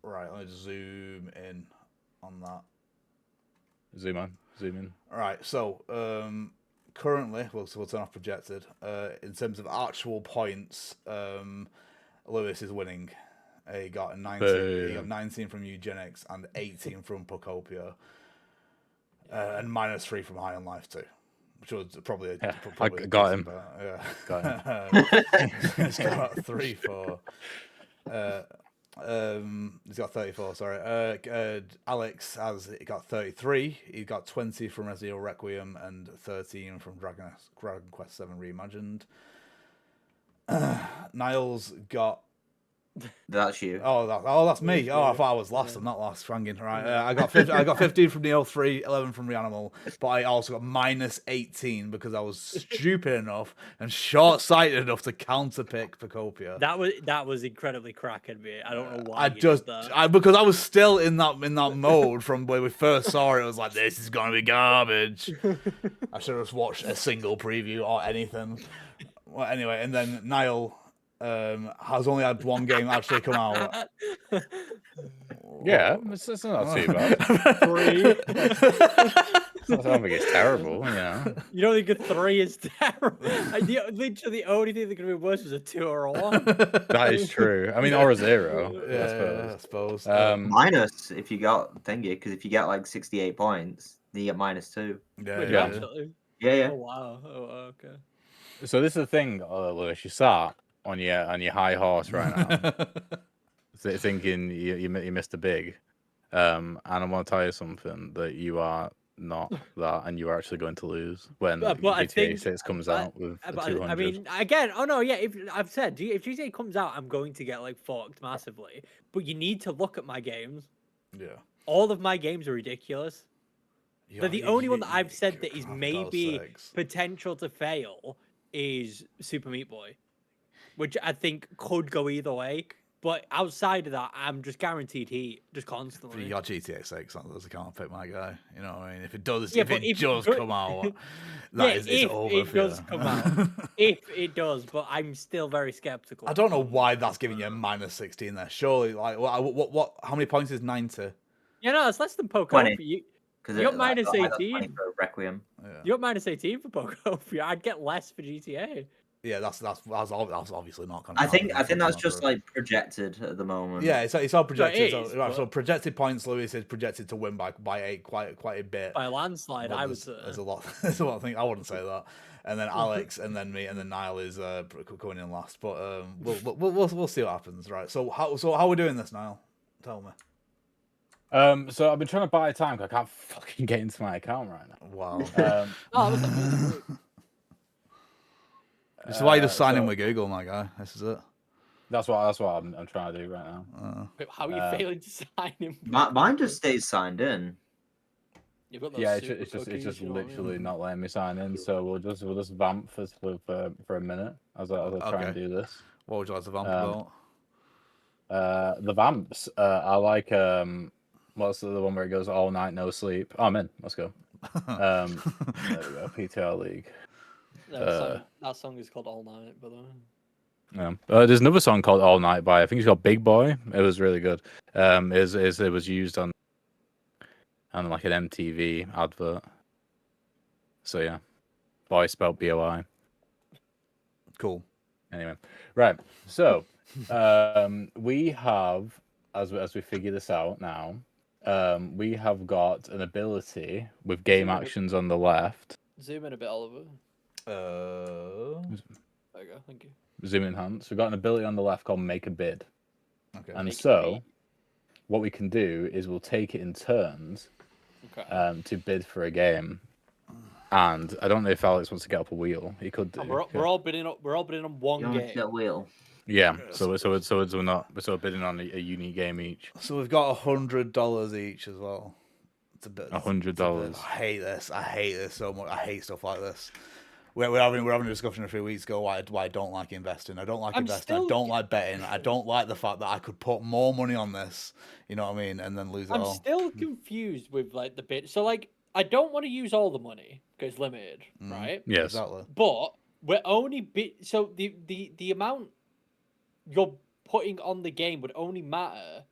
Speaker 1: right, let me just zoom in on that.
Speaker 2: Zoom in.
Speaker 1: All right. So, currently, we'll turn off projected. In terms of actual points, Lewis is winning. He got 19. He got 19 from Mewgenics and 18 from Pokopia, and -3 from High on Life 2, which was probably
Speaker 2: I got him.
Speaker 1: Got him. He's got 3 for. He's got 34. Sorry. Alex he got 33. He got 20 from Evil Requiem and 13 from Dragon Quest 7 Reimagined. Niles got.
Speaker 3: That's you.
Speaker 1: That's me. Oh, I thought I was last. I'm not last. Frangin. Right. I got 15 from Neo 3, 11 from Reanimal, but I also got -18 because I was stupid enough and short-sighted enough to counterpick Pokopia.
Speaker 5: That was incredibly cracking me. I don't know why.
Speaker 1: Because I was still in that mode from when we first saw it. I was like, this is gonna be garbage. I should have watched a single preview or anything. Well, anyway, and then Niall has only had one game actually come out.
Speaker 2: Yeah, it's not too bad. 3. I don't think it's terrible, you know.
Speaker 5: You don't think a 3 is terrible? Literally, the only thing that could be worse was a 2 or a 1.
Speaker 2: That is true. I mean, or a 0.
Speaker 1: I suppose.
Speaker 3: Minus if you got thingy, because if you get like 68 points, then you get -2. Yeah.
Speaker 5: Oh wow. Oh okay.
Speaker 2: So this is the thing, Lewis. You sat on your high horse right now, thinking you missed a big, and I want to tell you something, that you are not that, and you are actually going to lose when GTA 6 comes out with 200.
Speaker 5: I mean, again, if I've said if GTA comes out, I'm going to get like fucked massively. But you need to look at my games.
Speaker 1: Yeah.
Speaker 5: All of my games are ridiculous. The only one that I've said that is maybe potential to fail is Super Meat Boy, which I think could go either way. But outside of that, I'm just guaranteed heat, just constantly.
Speaker 1: You got GTA 6, I can't pick my guy. You know what I mean? If it does, if it does come out, it's over.
Speaker 5: If it does come out, if it does, but I'm still very skeptical.
Speaker 1: I don't know why that's giving you a -16 there. Surely, like, what? How many points is 90?
Speaker 5: Yeah, no, it's less than Pokopia. You got
Speaker 3: -18 for Requiem.
Speaker 1: Yeah.
Speaker 5: You got -18 for Pokopia. I'd get less for GTA.
Speaker 1: Yeah, that's obviously not going
Speaker 3: to happen. I think that's just like projected at the moment.
Speaker 1: Yeah, it's all projected.
Speaker 5: No,
Speaker 1: so projected points, Lewis is projected to win by quite a bit.
Speaker 5: By a landslide,
Speaker 1: well,
Speaker 5: I would say.
Speaker 1: There's a lot of things. I wouldn't say that. And then Alex, and then me, and then Niall is coming in last. But we'll see what happens, right? So how are we doing this, Niall? Tell me.
Speaker 2: So I've been trying to buy time because I can't fucking get into my account right now.
Speaker 1: Wow. This is why you just sign in with Google, my guy. This is it.
Speaker 2: That's what I'm trying to do right now.
Speaker 5: How are you failing to sign in?
Speaker 3: Mine just stays signed in.
Speaker 2: Yeah, it's just literally not letting me sign in. So we'll just vamp for a minute as I try and do this.
Speaker 1: What would you like to vamp about?
Speaker 2: The vamps. I like what's the one where it goes all night no sleep? Oh, I'm in. Let's go. There we go. PTR League.
Speaker 5: That song is called All Night, by the way.
Speaker 2: Yeah. There's another song called All Night by, I think it's called Big Boy. It was really good. It was used on like an MTV advert. So yeah, boy spelled BOI.
Speaker 1: Cool.
Speaker 2: Anyway, right. So we have, as we figure this out now, we have got an ability with game actions on the left.
Speaker 5: Zoom in a bit, Oliver. There you go. Thank you.
Speaker 2: Zoom enhance. We've got an ability on the left called Make a Bid.
Speaker 1: Okay.
Speaker 2: And
Speaker 5: Make a
Speaker 2: so,
Speaker 5: bid.
Speaker 2: what we can do is we'll take it in turns to bid for a game. And I don't know if Alex wants to get up a wheel. He could do.
Speaker 5: And we're all bidding on one
Speaker 3: You want me to
Speaker 5: game.
Speaker 3: get a wheel?
Speaker 2: Yeah. So we're bidding on a unique game each.
Speaker 1: So we've got $100 each as well. It's a bit.
Speaker 2: $100.
Speaker 1: I hate this. I hate this so much. I hate stuff like this. We're having a discussion a few weeks ago why I don't like investing. I don't like investing. I don't like betting. I don't like the fact that I could put more money on this. You know what I mean? And then lose it all.
Speaker 5: I'm still confused with like the bid. So like, I don't want to use all the money because it's limited, right?
Speaker 2: Yes.
Speaker 1: Exactly.
Speaker 5: But we're only bid. So the amount you're putting on the game would only matter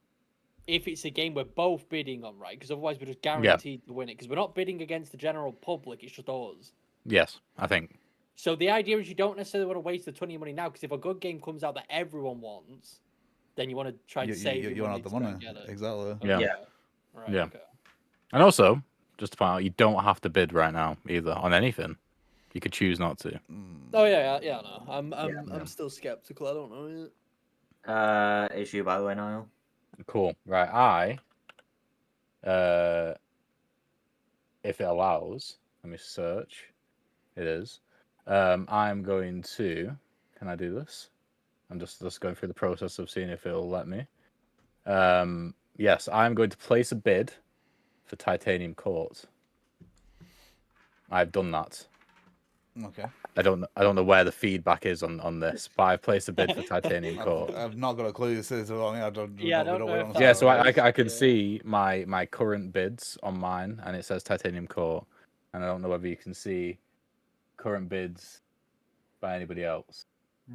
Speaker 5: if it's a game we're both bidding on, right? Because otherwise we're just guaranteed to win it. Because we're not bidding against the general public. It's just us.
Speaker 2: Yes, I think.
Speaker 5: So the idea is you don't necessarily want to waste a ton of your money now, because if a good game comes out that everyone wants, then you want to try and save your
Speaker 1: you
Speaker 5: money
Speaker 1: want
Speaker 5: to
Speaker 1: the
Speaker 5: try
Speaker 1: money.
Speaker 5: and get it.
Speaker 1: Exactly.
Speaker 2: Yeah.
Speaker 3: Yeah.
Speaker 5: Right,
Speaker 2: Yeah.
Speaker 5: okay.
Speaker 2: And also, just to point out, you don't have to bid right now either on anything. You could choose not to.
Speaker 5: Oh yeah, no. I'm still skeptical. I don't know yet.
Speaker 3: Issue by the way, Niall.
Speaker 2: Cool. Right. If it allows, let me search. It is. I'm going to. Can I do this? I'm just going through the process of seeing if it'll let me. Yes, I'm going to place a bid for Titanium Court. I've done that.
Speaker 1: Okay.
Speaker 2: I don't know where the feedback is on this, but I've placed a bid for Titanium Court.
Speaker 1: I've not got a clue. This is wrong. I don't
Speaker 5: know if
Speaker 2: Yeah, so I
Speaker 5: that
Speaker 2: can
Speaker 5: is.
Speaker 2: see my current bids on mine, and it says Titanium Court, and I don't know whether you can see current bids by anybody else.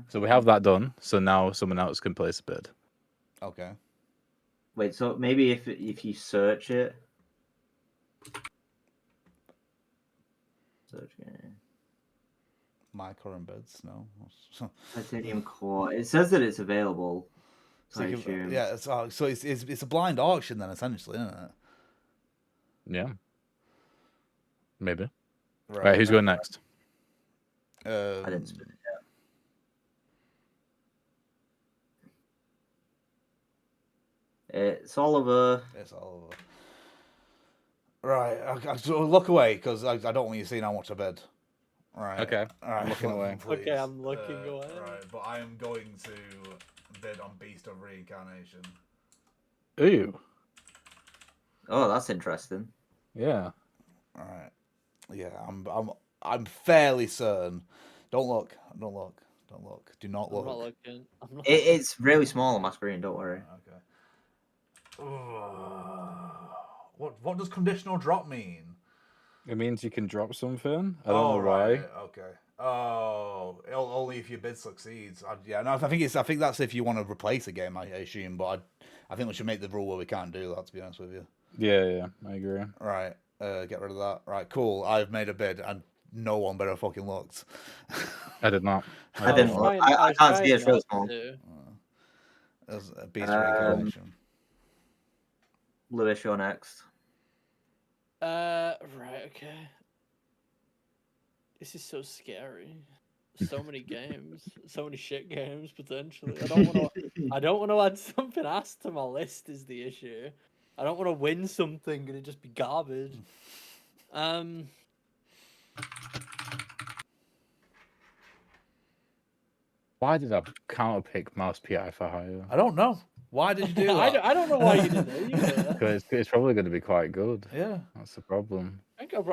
Speaker 2: So we have that done. So now someone else can place a bid.
Speaker 1: Okay.
Speaker 3: Wait, so maybe if you search it. Search game.
Speaker 1: My current bids, no.
Speaker 3: Titanium Core. It says that it's available.
Speaker 1: So
Speaker 3: I
Speaker 1: you can-
Speaker 3: assume.
Speaker 1: yeah, so it's a blind auction then, essentially, isn't it?
Speaker 2: Yeah. Maybe. Right, who's going next?
Speaker 3: I didn't spin it yet. It's Oliver.
Speaker 1: It's all over. Right, so look away because I don't want you seeing how much I bid. Right.
Speaker 2: Okay,
Speaker 1: All right.
Speaker 2: I'm looking away.
Speaker 5: Okay, I'm looking away.
Speaker 1: Right, but I am going to bid on Beast of Reincarnation.
Speaker 2: Ooh.
Speaker 3: Oh, that's interesting.
Speaker 2: Yeah.
Speaker 1: All right. Yeah, I'm fairly certain. Don't look. Do not
Speaker 5: I'm
Speaker 1: look.
Speaker 5: not looking. I'm not.
Speaker 3: It's really small on my screen. Don't worry.
Speaker 1: Okay. What does conditional drop mean?
Speaker 2: It means you can drop something. I don't know why.
Speaker 1: Right. Okay. Oh, only if your bid succeeds. I think that's if you want to replace a game. I assume, but I think we should make the rule where we can't do that. To be honest with you.
Speaker 2: Yeah, I agree.
Speaker 1: Right. Get rid of that. Right. Cool. I've made a bid, and no one better fucking looked.
Speaker 2: I did not.
Speaker 3: I didn't look. I can't see. It's really small.
Speaker 1: There's a Beast of Reincarnation.
Speaker 3: Lewis, you're next.
Speaker 5: Right, okay. This is so scary. So many games, so many shit games potentially. I don't want to add something else to my list. Is the issue? I don't want to win something and it just be garbage.
Speaker 2: Why did I counterpick Mouse PI for hire?
Speaker 1: I don't know. Why did you do that?
Speaker 5: I don't know why you did that either.
Speaker 2: Because it's probably going to be quite good.
Speaker 1: Yeah.
Speaker 2: That's the problem.
Speaker 5: I think it'll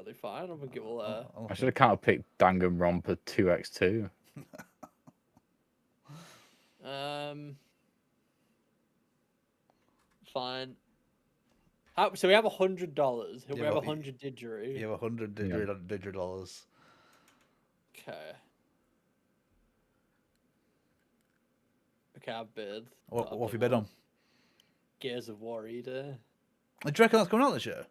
Speaker 5: be fine. I don't think it will.
Speaker 2: I should have counterpicked Danganronpa 2x2.
Speaker 5: Fine. So we have $100. We have
Speaker 1: but
Speaker 5: 100 didgeridoo.
Speaker 1: You have 100
Speaker 2: Yeah.
Speaker 1: $100.
Speaker 5: Okay. Okay, I bid.
Speaker 1: What have you bid on?
Speaker 5: Gears of War Eater.
Speaker 1: Do you reckon that's coming out this year?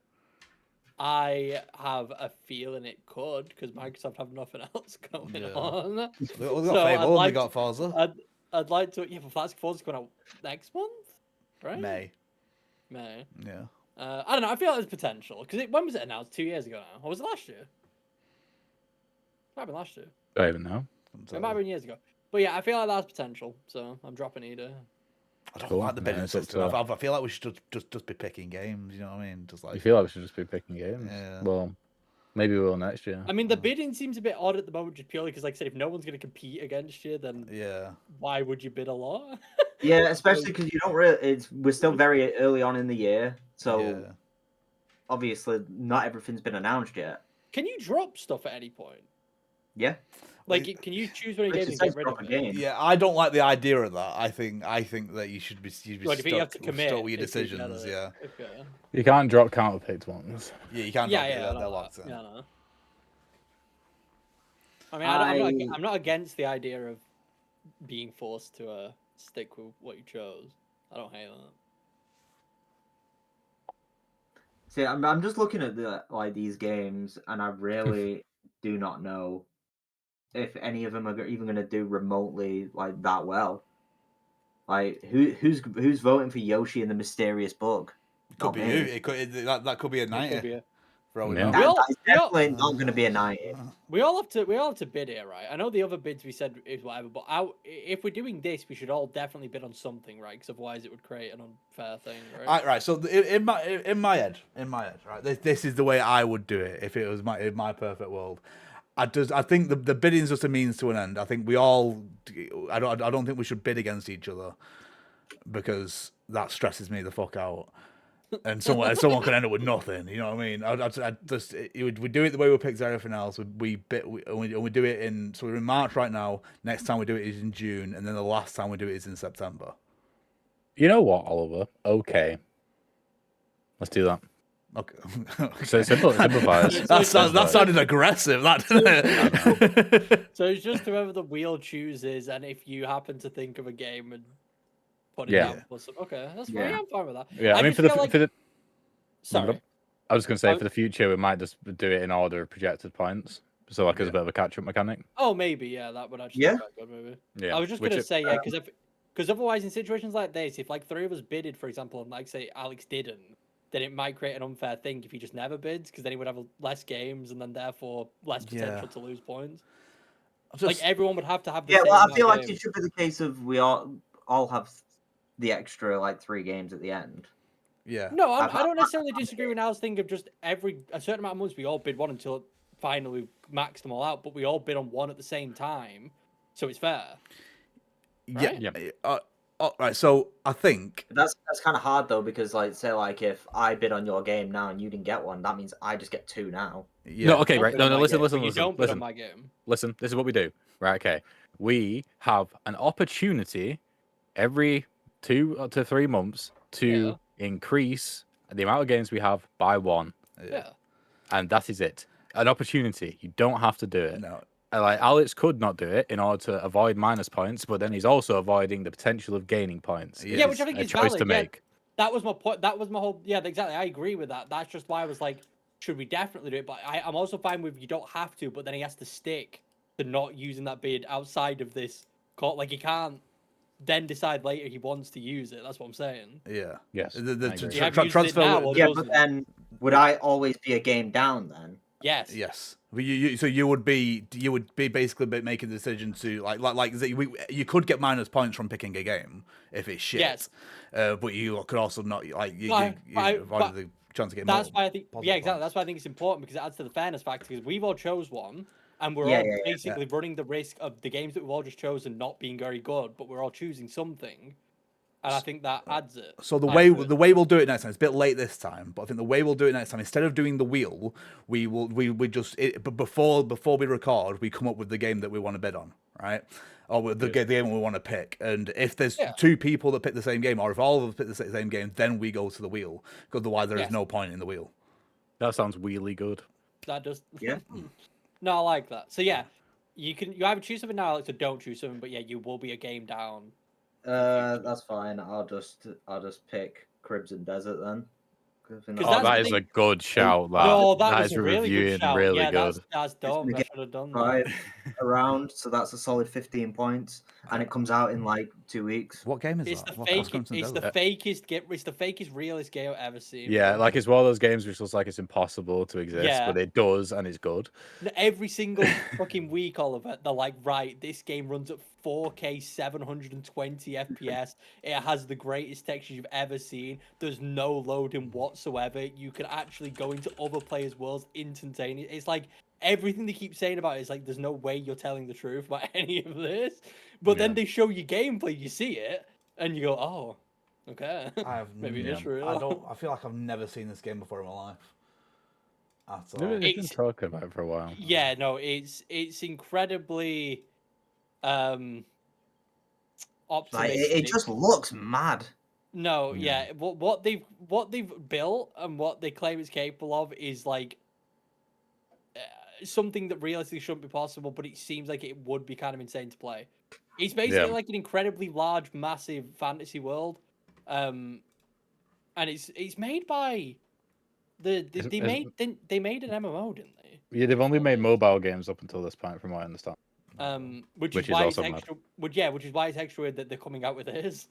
Speaker 5: I have a feeling it could because Microsoft have nothing else going
Speaker 1: Yeah.
Speaker 5: on.
Speaker 1: We've got
Speaker 5: So
Speaker 1: Fable and we got Forza.
Speaker 5: I'd like to. Yeah, but Forza's coming out next month, right?
Speaker 1: May.
Speaker 5: May.
Speaker 1: Yeah.
Speaker 5: I don't know. I feel like there's potential because when was it announced? 2 years ago now, or was it last year? Might have been last year.
Speaker 2: I don't even know.
Speaker 5: It might have been years ago. But yeah, I feel like that's potential. So I'm dropping Eater.
Speaker 1: I don't
Speaker 2: Cool.
Speaker 1: like the bidding
Speaker 2: Yeah, so-
Speaker 1: system. I feel like we should just be picking games. You know what I mean? Just like
Speaker 2: You feel like we should just be picking games?
Speaker 1: Yeah.
Speaker 2: Well, maybe we will next year.
Speaker 5: I mean, the bidding seems a bit odd at the moment, just purely because, like I said, if no one's going to compete against you, then
Speaker 1: yeah.
Speaker 5: why would you bid a lot?
Speaker 3: Yeah, especially because you don't really. We're still very early on in the year, so
Speaker 1: Yeah.
Speaker 3: obviously not everything's been announced yet.
Speaker 5: Can you drop stuff at any point?
Speaker 3: Yeah.
Speaker 5: Like, can you choose when a game
Speaker 3: It
Speaker 5: and
Speaker 3: says
Speaker 5: get rid
Speaker 3: drop
Speaker 5: of
Speaker 3: a
Speaker 5: it?
Speaker 3: game.
Speaker 1: Yeah, I don't like the idea of that. I think that you should be
Speaker 5: What, do you think you have to commit
Speaker 1: stuck with your
Speaker 5: if you get
Speaker 1: decisions.
Speaker 5: it?
Speaker 1: Yeah.
Speaker 5: Okay.
Speaker 2: You can't drop counterpicked ones.
Speaker 1: Yeah, you can't.
Speaker 5: Yeah,
Speaker 1: drop it,
Speaker 5: yeah, I know
Speaker 1: they're
Speaker 5: that.
Speaker 1: locked in.
Speaker 5: Yeah, I know. I mean, I'm not against the idea of being forced to stick with what you chose. I don't hate that.
Speaker 3: See, I'm just looking at these games, and I really do not know if any of them are even going to do remotely like that well. Like who's voting for Yoshi and the Mysterious Bug?
Speaker 1: Could
Speaker 3: Not
Speaker 1: be
Speaker 3: me.
Speaker 1: you. It could that could be a
Speaker 5: It could
Speaker 1: 90.
Speaker 5: be a-
Speaker 1: For all we
Speaker 2: Yeah.
Speaker 1: know.
Speaker 5: We all-
Speaker 3: That's definitely not going to be a 90.
Speaker 5: We all have to bid here, right? I know the other bids we said is whatever, but if we're doing this, we should all definitely bid on something, right? Because otherwise, it would create an unfair thing, right?
Speaker 1: Right. So in my head, right. This is the way I would do it if it was in my perfect world. I think the bidding's just a means to an end. I think we all. I don't think we should bid against each other because that stresses me the fuck out. And someone can end up with nothing. You know what I mean? We do it the way we picked everything else. We do it in. So we're in March right now. Next time we do it is in June, and then the last time we do it is in September.
Speaker 2: You know what, Oliver? Okay. Let's do that.
Speaker 1: Okay.
Speaker 2: So it simplifies.
Speaker 1: that sounded aggressive. That didn't it?
Speaker 5: So it's just whoever the wheel chooses, and if you happen to think of a game and put it
Speaker 2: Yeah.
Speaker 5: down, plus, okay, that's fine.
Speaker 3: Yeah.
Speaker 5: Yeah, I'm fine with that.
Speaker 2: Yeah, I mean,
Speaker 5: just
Speaker 2: for
Speaker 5: feel like...
Speaker 2: the
Speaker 5: Sorry.
Speaker 2: I was going to say
Speaker 5: I-
Speaker 2: for the future, we might just do it in order of projected points. So like as a bit of a catch-up mechanic.
Speaker 5: Oh, maybe, yeah, that would actually
Speaker 3: Yeah.
Speaker 5: be quite good, maybe.
Speaker 2: Yeah.
Speaker 5: I was just gonna say, yeah, because otherwise, in situations like this, if like 3 of us bidded, for example, and like say Alex didn't, then it might create an unfair thing if he just never bids, because then he would have less games and then therefore less potential to lose points. Like everyone would have to have the same
Speaker 3: well, I
Speaker 5: amount
Speaker 3: feel
Speaker 5: of
Speaker 3: like
Speaker 5: games.
Speaker 3: it should be the case of we all have the extra like 3 games at the end.
Speaker 1: Yeah.
Speaker 5: No, I don't necessarily disagree with Al's thing of just a certain amount of months we all bid one until finally maxed them all out, but we all bid on one at the same time, so it's fair. Right?
Speaker 1: Yeah. Right. So I think
Speaker 3: That's kind of hard though, because like say like if I bid on your game now and you didn't get one, that means I just get 2 now.
Speaker 1: yeah.
Speaker 2: No, okay,
Speaker 5: Don't
Speaker 2: right.
Speaker 5: bid
Speaker 2: No,
Speaker 5: on
Speaker 2: no,
Speaker 5: my
Speaker 2: listen,
Speaker 5: game,
Speaker 2: listen,
Speaker 5: but you
Speaker 2: listen,
Speaker 5: don't bid on
Speaker 2: listen.
Speaker 5: my game.
Speaker 2: Listen, this is what we do. Right, okay. We have an opportunity every 2 to 3 months to increase the amount of games we have by 1.
Speaker 5: Yeah.
Speaker 2: And that is it. An opportunity. You don't have to do it.
Speaker 1: No.
Speaker 2: Like Alex could not do it in order to avoid minus points, but then he's also avoiding the potential of gaining points.
Speaker 1: Yeah,
Speaker 5: which I think
Speaker 2: a
Speaker 5: is
Speaker 2: choice
Speaker 5: valid.
Speaker 2: to
Speaker 5: Yeah.
Speaker 2: make.
Speaker 5: That was my point. That was my whole. Yeah, exactly. I agree with that. That's just why I was like, should we definitely do it? But I'm also fine with you don't have to, but then he has to stick to not using that bid outside of this court. Like he can't then decide later he wants to use it. That's what I'm saying.
Speaker 1: Yeah.
Speaker 2: Yes.
Speaker 1: The
Speaker 2: I agree.
Speaker 5: You have used it
Speaker 1: transfer.
Speaker 5: now, or
Speaker 3: Yeah,
Speaker 5: doesn't?
Speaker 3: but then would I always be a game down then?
Speaker 5: Yes.
Speaker 1: Yes. But you would be basically making the decision to you could get minus points from picking a game if it's shit.
Speaker 5: Yes.
Speaker 1: But you could also not you
Speaker 5: But
Speaker 1: avoided the chance to get
Speaker 5: That's
Speaker 1: more
Speaker 5: why I think.
Speaker 1: positive
Speaker 5: Yeah, exactly.
Speaker 1: points.
Speaker 5: That's why I think it's important because it adds to the fairness factor. Because we've all chose one, and we're
Speaker 3: Yeah,
Speaker 5: all
Speaker 3: yeah, yeah.
Speaker 5: basically running the risk of the games that we've all just chosen not being very good, but we're all choosing something, and I think that adds it.
Speaker 1: So the
Speaker 5: I
Speaker 1: way
Speaker 5: agree.
Speaker 1: we'll do it next time, it's a bit late this time, but I think the way we'll do it next time, instead of doing the wheel, but before we record, we come up with the game that we want to bid on, right? Or with the game we want to pick. And if there's 2 people that pick the same game, or if all of us pick the same game, then we go to the wheel. Because otherwise there is no point in the wheel.
Speaker 2: That sounds really good.
Speaker 5: That just
Speaker 3: Yeah.
Speaker 5: No, I like that. So yeah, You either choose something now, Alex, or don't choose something. But yeah, you will be a game down.
Speaker 3: That's fine. I'll just pick Crimson Desert then. 'Cause I think
Speaker 5: Because
Speaker 2: Oh,
Speaker 5: that's
Speaker 2: that
Speaker 5: the
Speaker 2: is
Speaker 5: thing-
Speaker 2: a good shout.
Speaker 5: No, that
Speaker 2: that
Speaker 5: was
Speaker 2: is
Speaker 5: a really good
Speaker 2: reviewing
Speaker 5: shout.
Speaker 2: really
Speaker 5: Yeah,
Speaker 2: good.
Speaker 5: that's dumb.
Speaker 3: gonna
Speaker 5: I
Speaker 3: get
Speaker 5: should have done that.
Speaker 3: 5 around, so that's a solid 15 points, and it comes out in like 2 weeks.
Speaker 1: What game is
Speaker 5: It's
Speaker 1: that?
Speaker 5: the
Speaker 1: What's
Speaker 5: fake.
Speaker 1: Crimson
Speaker 5: It's the
Speaker 1: Desert?
Speaker 5: fakest game. It's the fakest, realest game I've ever seen.
Speaker 2: Yeah,
Speaker 5: bro.
Speaker 2: like it's one of those games which looks like it's impossible to exist,
Speaker 5: Yeah.
Speaker 2: but it does, and it's good.
Speaker 5: Every single fucking week, Oliver, they're like, right, this game runs at 4K 720 FPS. It has the greatest textures you've ever seen. There's no loading whatsoever. You can actually go into other players' worlds instantaneously. It's like everything they keep saying about it is like, there's no way you're telling the truth about any of this. But then they show you gameplay, you see it, and you go, oh, okay.
Speaker 1: I have
Speaker 5: Maybe it is real.
Speaker 1: I feel like I've never seen this game before in my life. At all.
Speaker 2: They've been
Speaker 5: It's-
Speaker 2: talking about it for a while.
Speaker 5: Yeah, no, it's incredibly
Speaker 3: Like
Speaker 5: optimistic.
Speaker 3: it just looks mad.
Speaker 5: No, yeah, what they've built and what they claim it's capable of is like something that realistically shouldn't be possible, but it seems like it would be kind of insane to play. It's basically like an incredibly large, massive fantasy world, and it's made by they made an MMO, didn't they?
Speaker 2: Yeah, they've only made mobile games up until this point, from what I understand.
Speaker 5: Which
Speaker 2: Which
Speaker 5: is
Speaker 2: is
Speaker 5: why it's
Speaker 2: also mad.
Speaker 5: extra. Which is why it's extra weird that they're coming out with this.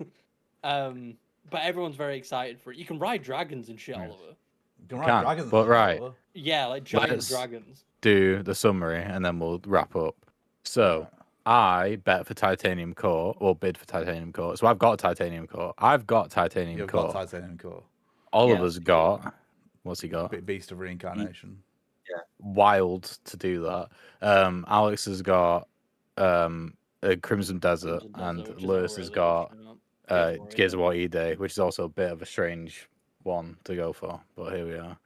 Speaker 5: But everyone's very excited for it. You can ride dragons and shit,
Speaker 2: Yeah.
Speaker 5: Oliver.
Speaker 1: You can ride
Speaker 2: Can't,
Speaker 1: dragons.
Speaker 2: but
Speaker 1: and
Speaker 2: right.
Speaker 1: shit,
Speaker 5: Yeah, like giant
Speaker 2: Let's-
Speaker 5: dragons.
Speaker 2: Do the summary, and then we'll wrap up. So, I bet for titanium core, or bid for titanium core. So I've got a titanium core. I've got titanium
Speaker 1: You've
Speaker 2: core.
Speaker 1: got titanium core.
Speaker 2: Oliver's got. What's he got?
Speaker 1: Beast of Reincarnation.
Speaker 2: Wild to do that. Alex has got a Crimson Desert,
Speaker 5: Crimson Desert,
Speaker 2: and
Speaker 5: which is
Speaker 2: Lewis
Speaker 5: really
Speaker 2: has
Speaker 5: good
Speaker 2: got
Speaker 5: shout.
Speaker 2: Gears of War E-Day, which is also a bit of a strange one to go for. But here we are.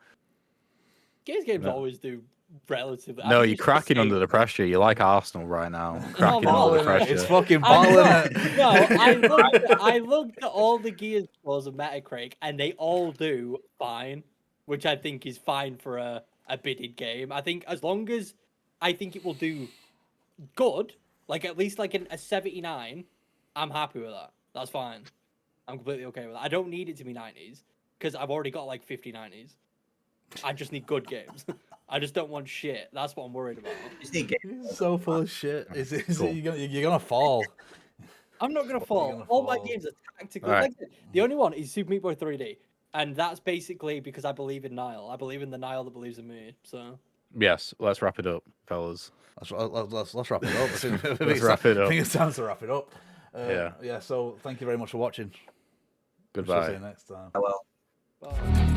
Speaker 5: Gears games
Speaker 2: No.
Speaker 5: always do relatively. I
Speaker 2: No,
Speaker 5: think
Speaker 2: you're
Speaker 5: it's the
Speaker 2: cracking
Speaker 5: same.
Speaker 2: under the pressure. You're like Arsenal right now. Cracking
Speaker 5: no,
Speaker 2: under the
Speaker 5: no,
Speaker 2: pressure.
Speaker 1: It's fucking
Speaker 5: I'm
Speaker 1: bottling
Speaker 5: not.
Speaker 1: it.
Speaker 5: No, I looked at all the Gears scores of Metacritic, and they all do fine, which I think is fine for a bidded game. I think as long as I think it will do good, like at least like a 79, I'm happy with that. That's fine. I'm completely okay with that. I don't need it to be 90s because I've already got like 50 90s. I just need good games. I just don't want shit. That's what I'm worried about.
Speaker 1: You're so full of shit.
Speaker 2: Cool.
Speaker 1: You're gonna fall.
Speaker 5: I'm not gonna
Speaker 1: You're
Speaker 5: fall.
Speaker 1: gonna
Speaker 5: All my
Speaker 1: fall.
Speaker 5: games are tactical.
Speaker 2: Alright.
Speaker 5: Like, the only one is Super Meat Boy 3D, and that's basically because I believe in Niall. I believe in the Niall that believes in me. So
Speaker 2: Yes, let's wrap it up, fellas.
Speaker 1: Let's wrap it up.
Speaker 2: Let's wrap it
Speaker 1: I
Speaker 2: up.
Speaker 1: think it's time to wrap it up.
Speaker 2: Yeah.
Speaker 1: Yeah. So thank you very much for watching. We shall
Speaker 2: Goodbye.
Speaker 1: see you next time.
Speaker 3: Well.
Speaker 5: bye.